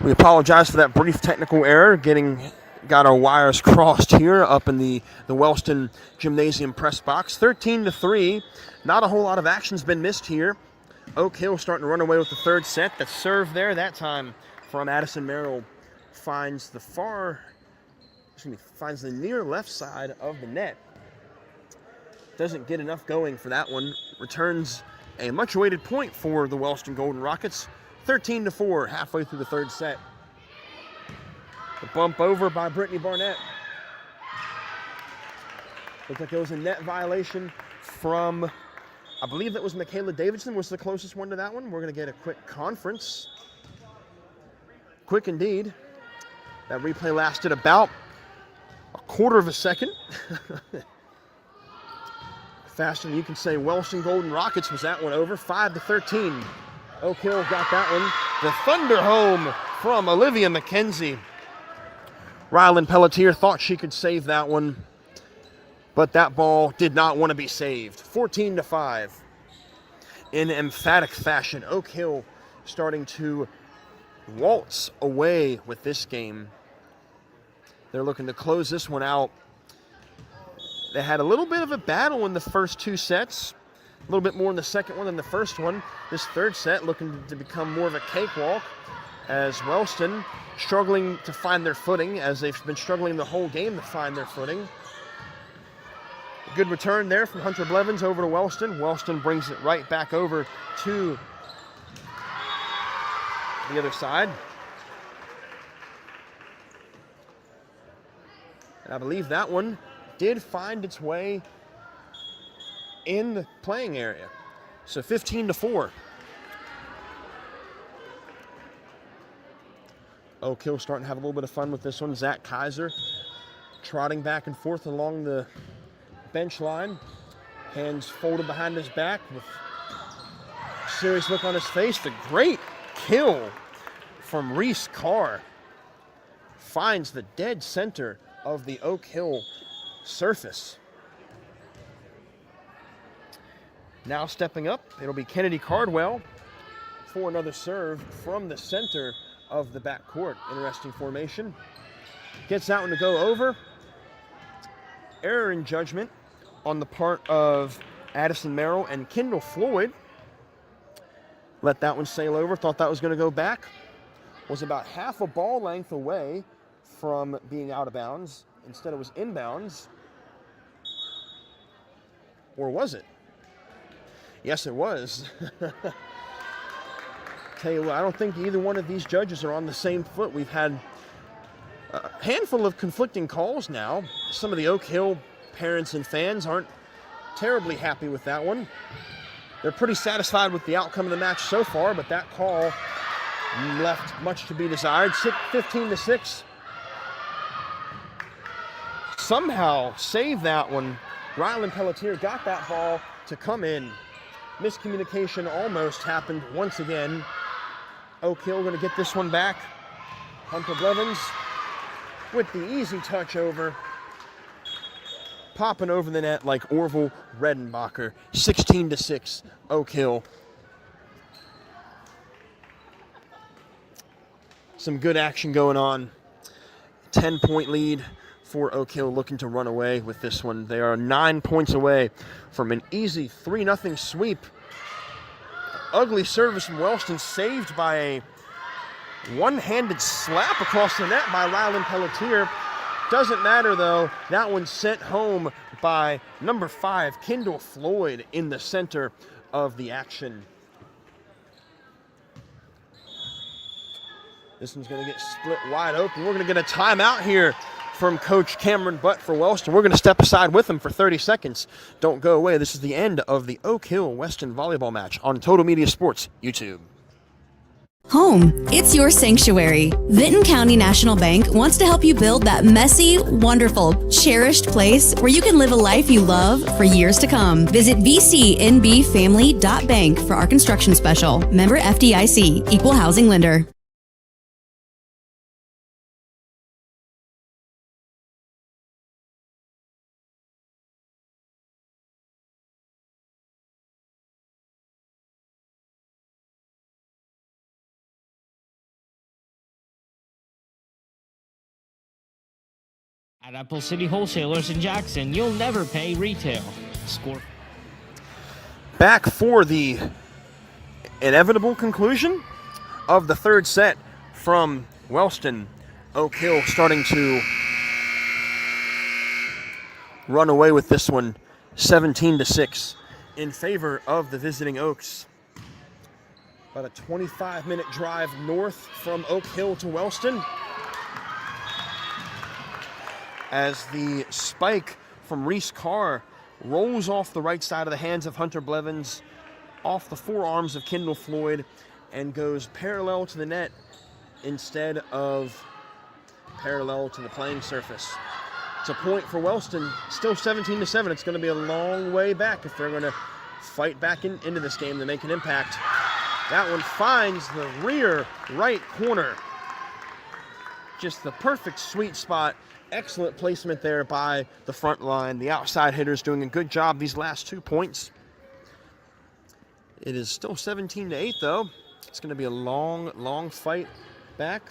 Speaker 1: We apologize for that brief technical error. Got our wires crossed here up in the Wellston Gymnasium press box. 13-3. Not a whole lot of action's been missed here. Oak Hill starting to run away with the third set. The serve there that time from Addison Merrill finds the near left side of the net. Doesn't get enough going for that one. Returns a much-awaited point for the Wellston Golden Rockets. 13-4, halfway through the third set. The bump over by Brittany Barnett. Looked like it was a net violation from, I believe that was Michaela Davidson was the closest one to that one. We're going to get a quick conference. Quick indeed. That replay lasted about a quarter of a second. Faster than you can say Wellston Golden Rockets was that one over. 5-13. Oak Hill got that one. The Thunder home from Olivia McKenzie. Rylan Pelletier thought she could save that one, but that ball did not want to be saved. 14-5. In emphatic fashion, Oak Hill starting to waltz away with this game. They're looking to close this one out. They had a little bit of a battle in the first two sets. A little bit more in the second one than the first one. This third set looking to become more of a cakewalk as Wellston struggling to find their footing, as they've been struggling the whole game to find their footing. Good return there from Hunter Blevins over to Wellston. Wellston brings it right back over to the other side. And I believe that one did find its way in the playing area. So 15-4. Oak Hill starting to have a little bit of fun with this one. Zach Kaiser trotting back and forth along the bench line. Hands folded behind his back with a serious look on his face. The great kill from Reese Carr finds the dead center of the Oak Hill surface. Now stepping up, it'll be Kennedy Cardwell for another serve from the center of the backcourt. Interesting formation. Gets that one to go over. Error in judgment on the part of Addison Merrill and Kendall Floyd. Let that one sail over. Thought that was going to go back. Was about half a ball length away from being out of bounds. Instead it was inbounds. Or was it? Yes, it was. Tell you what, I don't think either one of these judges are on the same foot. We've had a handful of conflicting calls now. Some of the Oak Hill parents and fans aren't terribly happy with that one. They're pretty satisfied with the outcome of the match so far, but that call left much to be desired. 15-6. Somehow save that one. Rylan Pelletier got that ball to come in. Miscommunication almost happened once again. Oak Hill going to get this one back. Hunter Blevins with the easy touch over. Popping over the net like Orville Redenbacher. 16-6, Oak Hill. Some good action going on. 10-point lead for Oak Hill, looking to run away with this one. They are 9 points away from an easy 3-0 sweep. Ugly service from Wellston, saved by a one-handed slap across the net by Rylan Pelletier. Doesn't matter though, that one's sent home by number 5, Kendall Floyd, in the center of the action. This one's gonna get split wide open. We're gonna get a timeout here from Coach Cameron Butt for Wellston. We're gonna step aside with him for 30 seconds. Don't go away. This is the end of the Oak Hill Weston volleyball match on Total Media Sports YouTube.
Speaker 10: Home, it's your sanctuary. Vinton County National Bank wants to help you build that messy, wonderful, cherished place where you can live a life you love for years to come. Visit vcnbfamily.bank for our construction special. Member FDIC, Equal Housing Lender.
Speaker 2: At Apple City Wholesalers in Jackson, you'll never pay retail. Score.
Speaker 1: Back for the inevitable conclusion of the third set from Wellston. Oak Hill starting to run away with this one, 17-6 in favor of the visiting Oaks. About a 25-minute drive north from Oak Hill to Wellston, as the spike from Reese Carr rolls off the right side of the hands of Hunter Blevins, off the forearms of Kendall Floyd, and goes parallel to the net instead of parallel to the playing surface. It's a point for Wellston, still 17-7. It's going to be a long way back if they're going to fight back into this game to make an impact. That one finds the rear right corner. Just the perfect sweet spot. Excellent placement there by the front line. The outside hitters doing a good job these last 2 points. It is still 17-8 though. It's going to be a long fight back.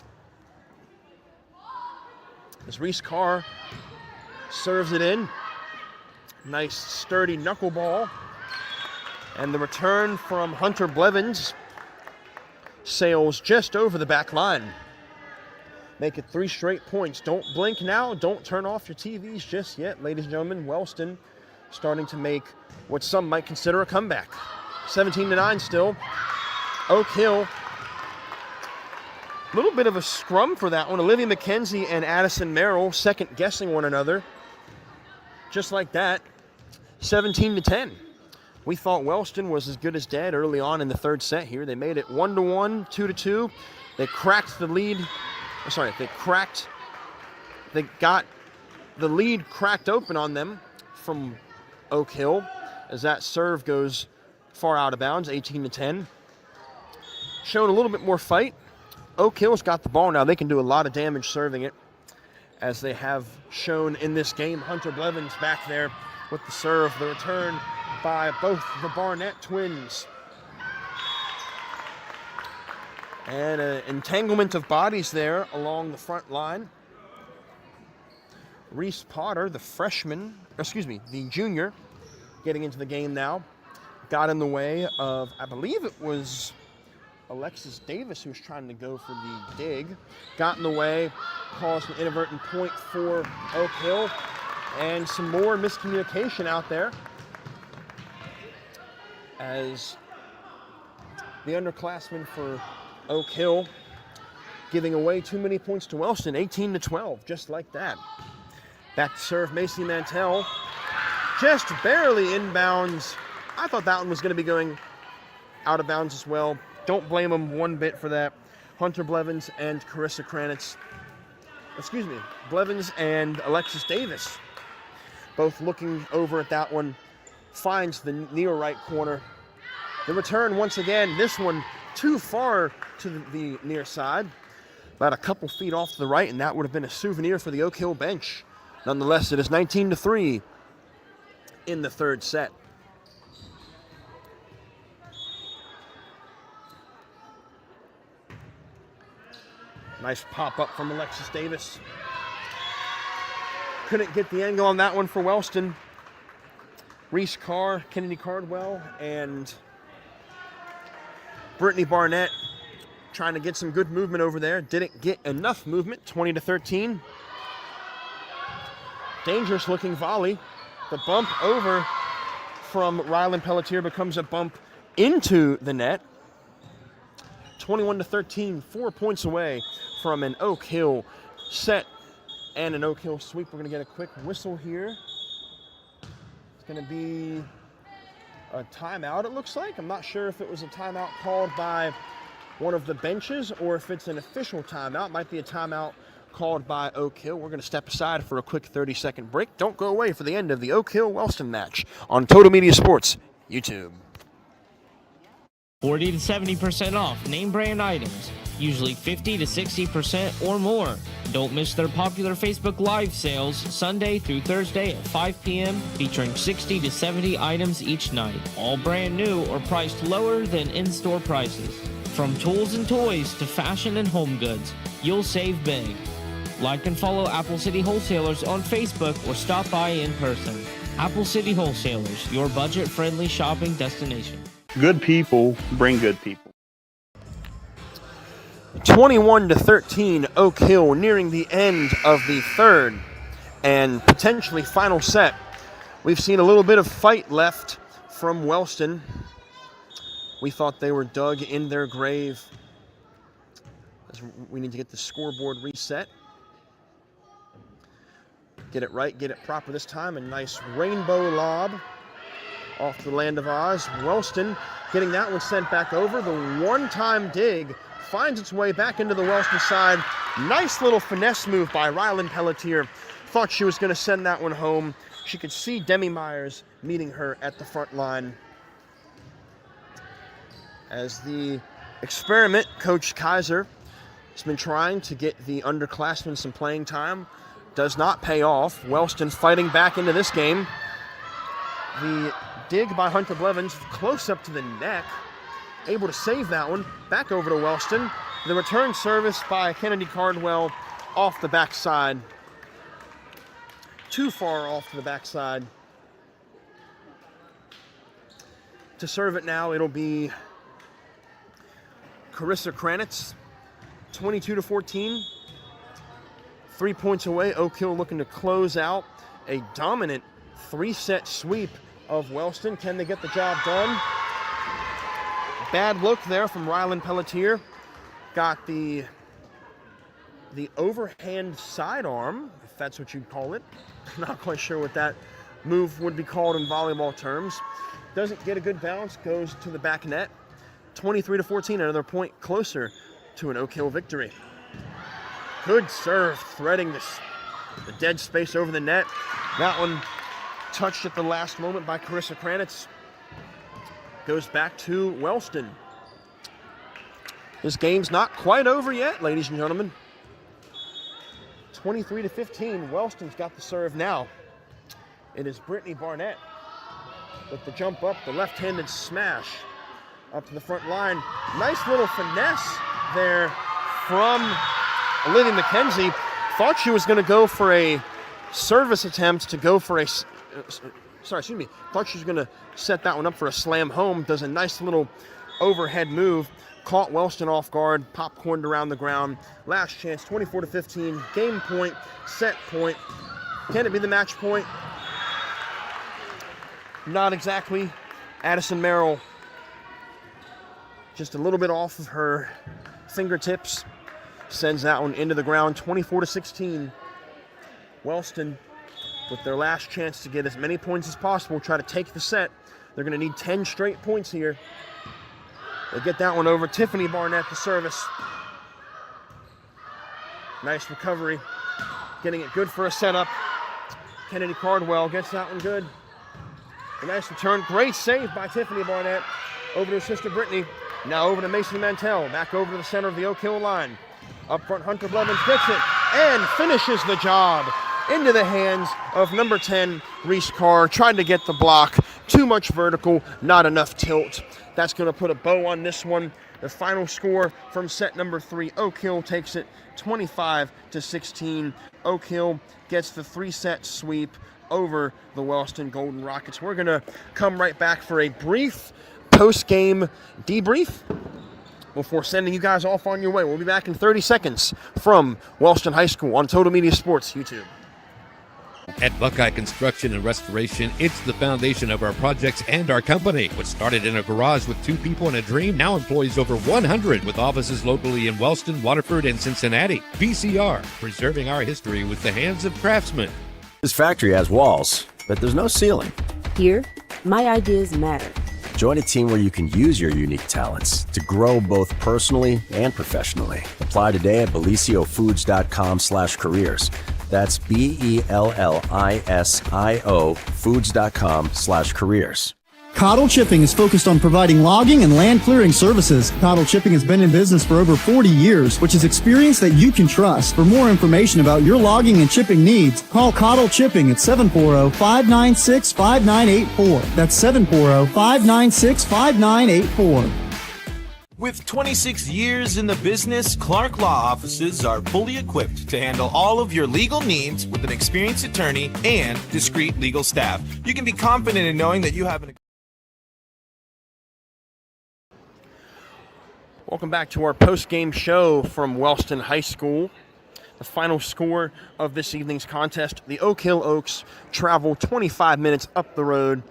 Speaker 1: As Reese Carr serves it in. Nice sturdy knuckleball. And the return from Hunter Blevins sails just over the back line. Make it 3 straight points. Don't blink now. Don't turn off your TVs just yet, ladies and gentlemen. Wellston starting to make what some might consider a comeback. 17-9 still. Oak Hill. A little bit of a scrum for that one. Olivia McKenzie and Addison Merrill second guessing one another. Just like that. 17-10. We thought Wellston was as good as dead early on in the third set here. They made it 1-1, 2-2. They cracked the lead. They got the lead cracked open on them from Oak Hill as that serve goes far out of bounds, 18-10. Showing a little bit more fight. Oak Hill's got the ball now. They can do a lot of damage serving it, as they have shown in this game. Hunter Blevins back there with the serve. The return by both the Barnett twins. And an entanglement of bodies there along the front line. Reese Potter, the junior, getting into the game now. Got in the way of, I believe it was Alexis Davis who was trying to go for the dig. Got in the way, caused an inadvertent point for Oak Hill. And some more miscommunication out there, as the underclassmen for Oak Hill giving away too many points to Wellston, 18-12, just like that. Back to serve, Macy Mantell, just barely inbounds. I thought that one was going to be going out of bounds as well. Don't blame them one bit for that. Hunter Blevins and Carissa Kranitz, Blevins and Alexis Davis, both looking over at that one. Finds the near right corner. The return once again, this one too far to the near side. About a couple feet off to the right, and that would have been a souvenir for the Oak Hill bench. Nonetheless, it is 19-3 in the third set. Nice pop-up from Alexis Davis. Couldn't get the angle on that one for Wellston. Reese Carr, Kennedy Cardwell, and Brittany Barnett trying to get some good movement over there. Didn't get enough movement, 20-13. Dangerous looking volley. The bump over from Rylan Pelletier becomes a bump into the net. 21-13, 4 points away from an Oak Hill set and an Oak Hill sweep. We're going to get a quick whistle here. It's going to be a timeout, it looks like. I'm not sure if it was a timeout called by one of the benches or if it's an official timeout. Might be a timeout called by Oak Hill. We're going to step aside for a quick 30-second break. Don't go away for the end of the Oak Hill-Wellston match on TotalMedia Sports YouTube.
Speaker 2: 40 to 70% off name brand items, usually 50 to 60% or more. Don't miss their popular Facebook Live sales Sunday through Thursday at 5 p.m. featuring 60 to 70 items each night, all brand new or priced lower than in-store prices. From tools and toys to fashion and home goods, you'll save big. Like and follow Apple City Wholesalers on Facebook or stop by in person. Apple City Wholesalers, your budget-friendly shopping destination.
Speaker 3: Good people bring good people.
Speaker 1: 21-13, Oak Hill nearing the end of the third and potentially final set. We've seen a little bit of fight left from Wellston. We thought they were dug in their grave. We need to get the scoreboard reset. Get it right, get it proper this time. A nice rainbow lob off the Land of Oz. Wellston getting that one sent back over. The one-time dig finds its way back into the Wellston side. Nice little finesse move by Rylan Pelletier. Thought she was going to send that one home. She could see Demi Myers meeting her at the front line. As the experiment, Coach Kaiser has been trying to get the underclassmen some playing time. Does not pay off. Wellston fighting back into this game. The dig by Hunter Blevins, close up to the neck. Able to save that one. Back over to Wellston. The return service by Kennedy Cardwell off the backside. Too far off to the backside. To serve it now, it'll be Carissa Kranitz, 22-14. 3 points away. Oak Hill looking to close out a dominant three-set sweep of Wellston. Can they get the job done? Bad look there from Rylan Pelletier. Got the overhand sidearm, if that's what you'd call it. Not quite sure what that move would be called in volleyball terms. Doesn't get a good bounce, goes to the back net. 23-14, another point closer to an Oak Hill victory. Good serve, threading the dead space over the net. That one touched at the last moment by Carissa Kranitz. Goes back to Wellston. This game's not quite over yet, ladies and gentlemen. 23-15, Wellston's got the serve now. It is Brittany Barnett with the jump up, the left-handed smash up to the front line. Nice little finesse there from Olivia McKenzie. Thought she was going to go for a service attempt to go for a, thought she was going to set that one up for a slam home. Does a nice little overhead move. Caught Wellston off guard, popcorned around the ground. Last chance, 24-15, game point, set point. Can it be the match point? Not exactly. Addison Merrill just a little bit off of her fingertips. Sends that one into the ground, 24-16. Wellston with their last chance to get as many points as possible, try to take the set. They're going to need 10 straight points here. They get that one over. Tiffany Barnett, the service. Nice recovery. Getting it good for a setup. Kennedy Cardwell gets that one good. A nice return. Great save by Tiffany Barnett. Over to her sister Brittany. Now over to Mason Mantell. Back over to the center of the Oak Hill line. Up front, Hunter Blevins gets it and finishes the job. Into the hands of number 10, Reese Carr. Trying to get the block. Too much vertical, not enough tilt. That's going to put a bow on this one. The final score from set number 3, Oak Hill takes it 25-16. Oak Hill gets the 3-set sweep over the Wellston Golden Rockets. We're going to come right back for a brief post-game debrief before sending you guys off on your way. We'll be back in 30 seconds from Wellston High School on Total Media Sports YouTube.
Speaker 4: At Buckeye Construction and Restoration, it's the foundation of our projects and our company. What started in a garage with 2 people and a dream now employs over 100 with offices locally in Wellston, Waterford, and Cincinnati. BCR, preserving our history with the hands of craftsmen.
Speaker 5: This factory has walls, but there's no ceiling.
Speaker 6: Here, my ideas matter.
Speaker 5: Join a team where you can use your unique talents to grow both personally and professionally. Apply today at beliciofoods.com/careers. That's BELLISIO foods.com/careers.
Speaker 7: Cottle Chipping is focused on providing logging and land clearing services. Cottle Chipping has been in business for over 40 years, which is experience that you can trust. For more information about your logging and chipping needs, call Cottle Chipping at 740-596-5984. That's 740-596-5984.
Speaker 8: With 26 years in the business, Clark Law Offices are fully equipped to handle all of your legal needs with an experienced attorney and discreet legal staff. You can be confident in knowing that you have an...
Speaker 1: Welcome back to our post-game show from Wellston High School. The final score of this evening's contest, the Oak Hill Oaks travel 25 minutes up the road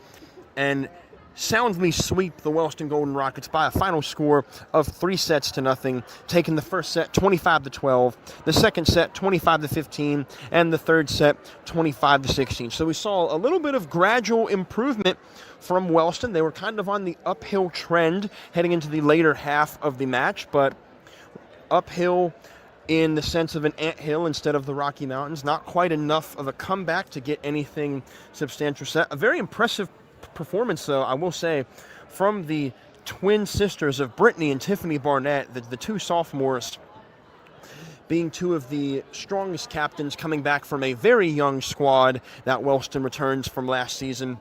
Speaker 1: and soundly sweep the Wellston Golden Rockets by a final score of 3-0, taking the first set 25-12, the second set 25-15, and the third set 25-16. So we saw a little bit of gradual improvement from Wellston. They were kind of on the uphill trend heading into the later half of the match, but uphill in the sense of an anthill instead of the Rocky Mountains. Not quite enough of a comeback to get anything substantial set. A very impressive performance, though, I will say, from the twin sisters of Brittany and Tiffany Barnett, the two sophomores, being two of the strongest captains coming back from a very young squad that Wellston returns from last season.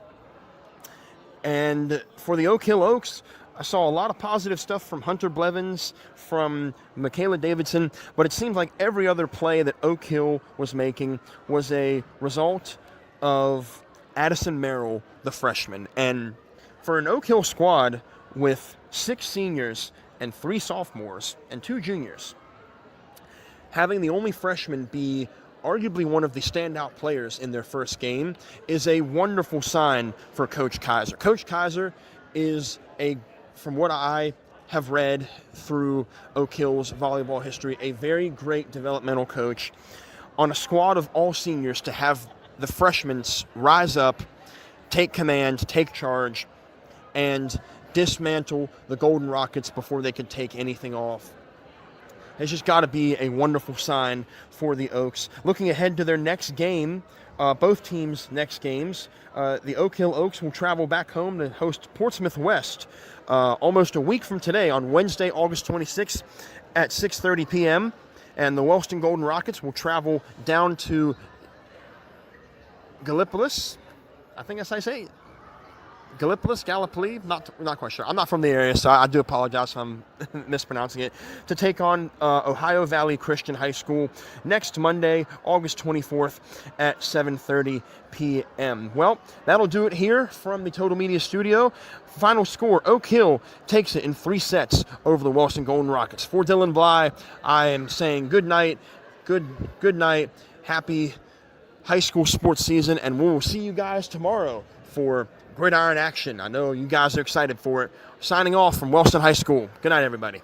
Speaker 1: And for the Oak Hill Oaks, I saw a lot of positive stuff from Hunter Blevins, from Michaela Davidson, but it seems like every other play that Oak Hill was making was a result of Addison Merrill, the freshman. And for an Oak Hill squad with 6 seniors and 3 sophomores and 2 juniors, having the only freshman be arguably one of the standout players in their first game is a wonderful sign for Coach Kaiser. Coach Kaiser is, from what I have read through Oak Hill's volleyball history, a very great developmental coach. On a squad of all seniors, to have the freshmen rise up, take command, take charge, and dismantle the Golden Rockets before they could take anything off, has just got to be a wonderful sign for the Oaks. Looking ahead to their next game, both teams' next games, the Oak Hill Oaks will travel back home to host Portsmouth West almost a week from today on Wednesday, August 26th at 6:30 p.m. And the Wellston Golden Rockets will travel down to Gallipolis. I think that's how I say it. Gallipoli, not quite sure. I'm not from the area, so I do apologize if I'm mispronouncing it. To take on Ohio Valley Christian High School next Monday, August 24th at 7:30 p.m. Well, that'll do it here from the Total Media studio. Final score, Oak Hill takes it in 3 sets over the Wellston Golden Rockets. For Dylan Bly, I am saying good night, good night, happy high school sports season, and we will see you guys tomorrow for gridiron action. I know you guys are excited for it. Signing off from Wellston High School. Good night, everybody.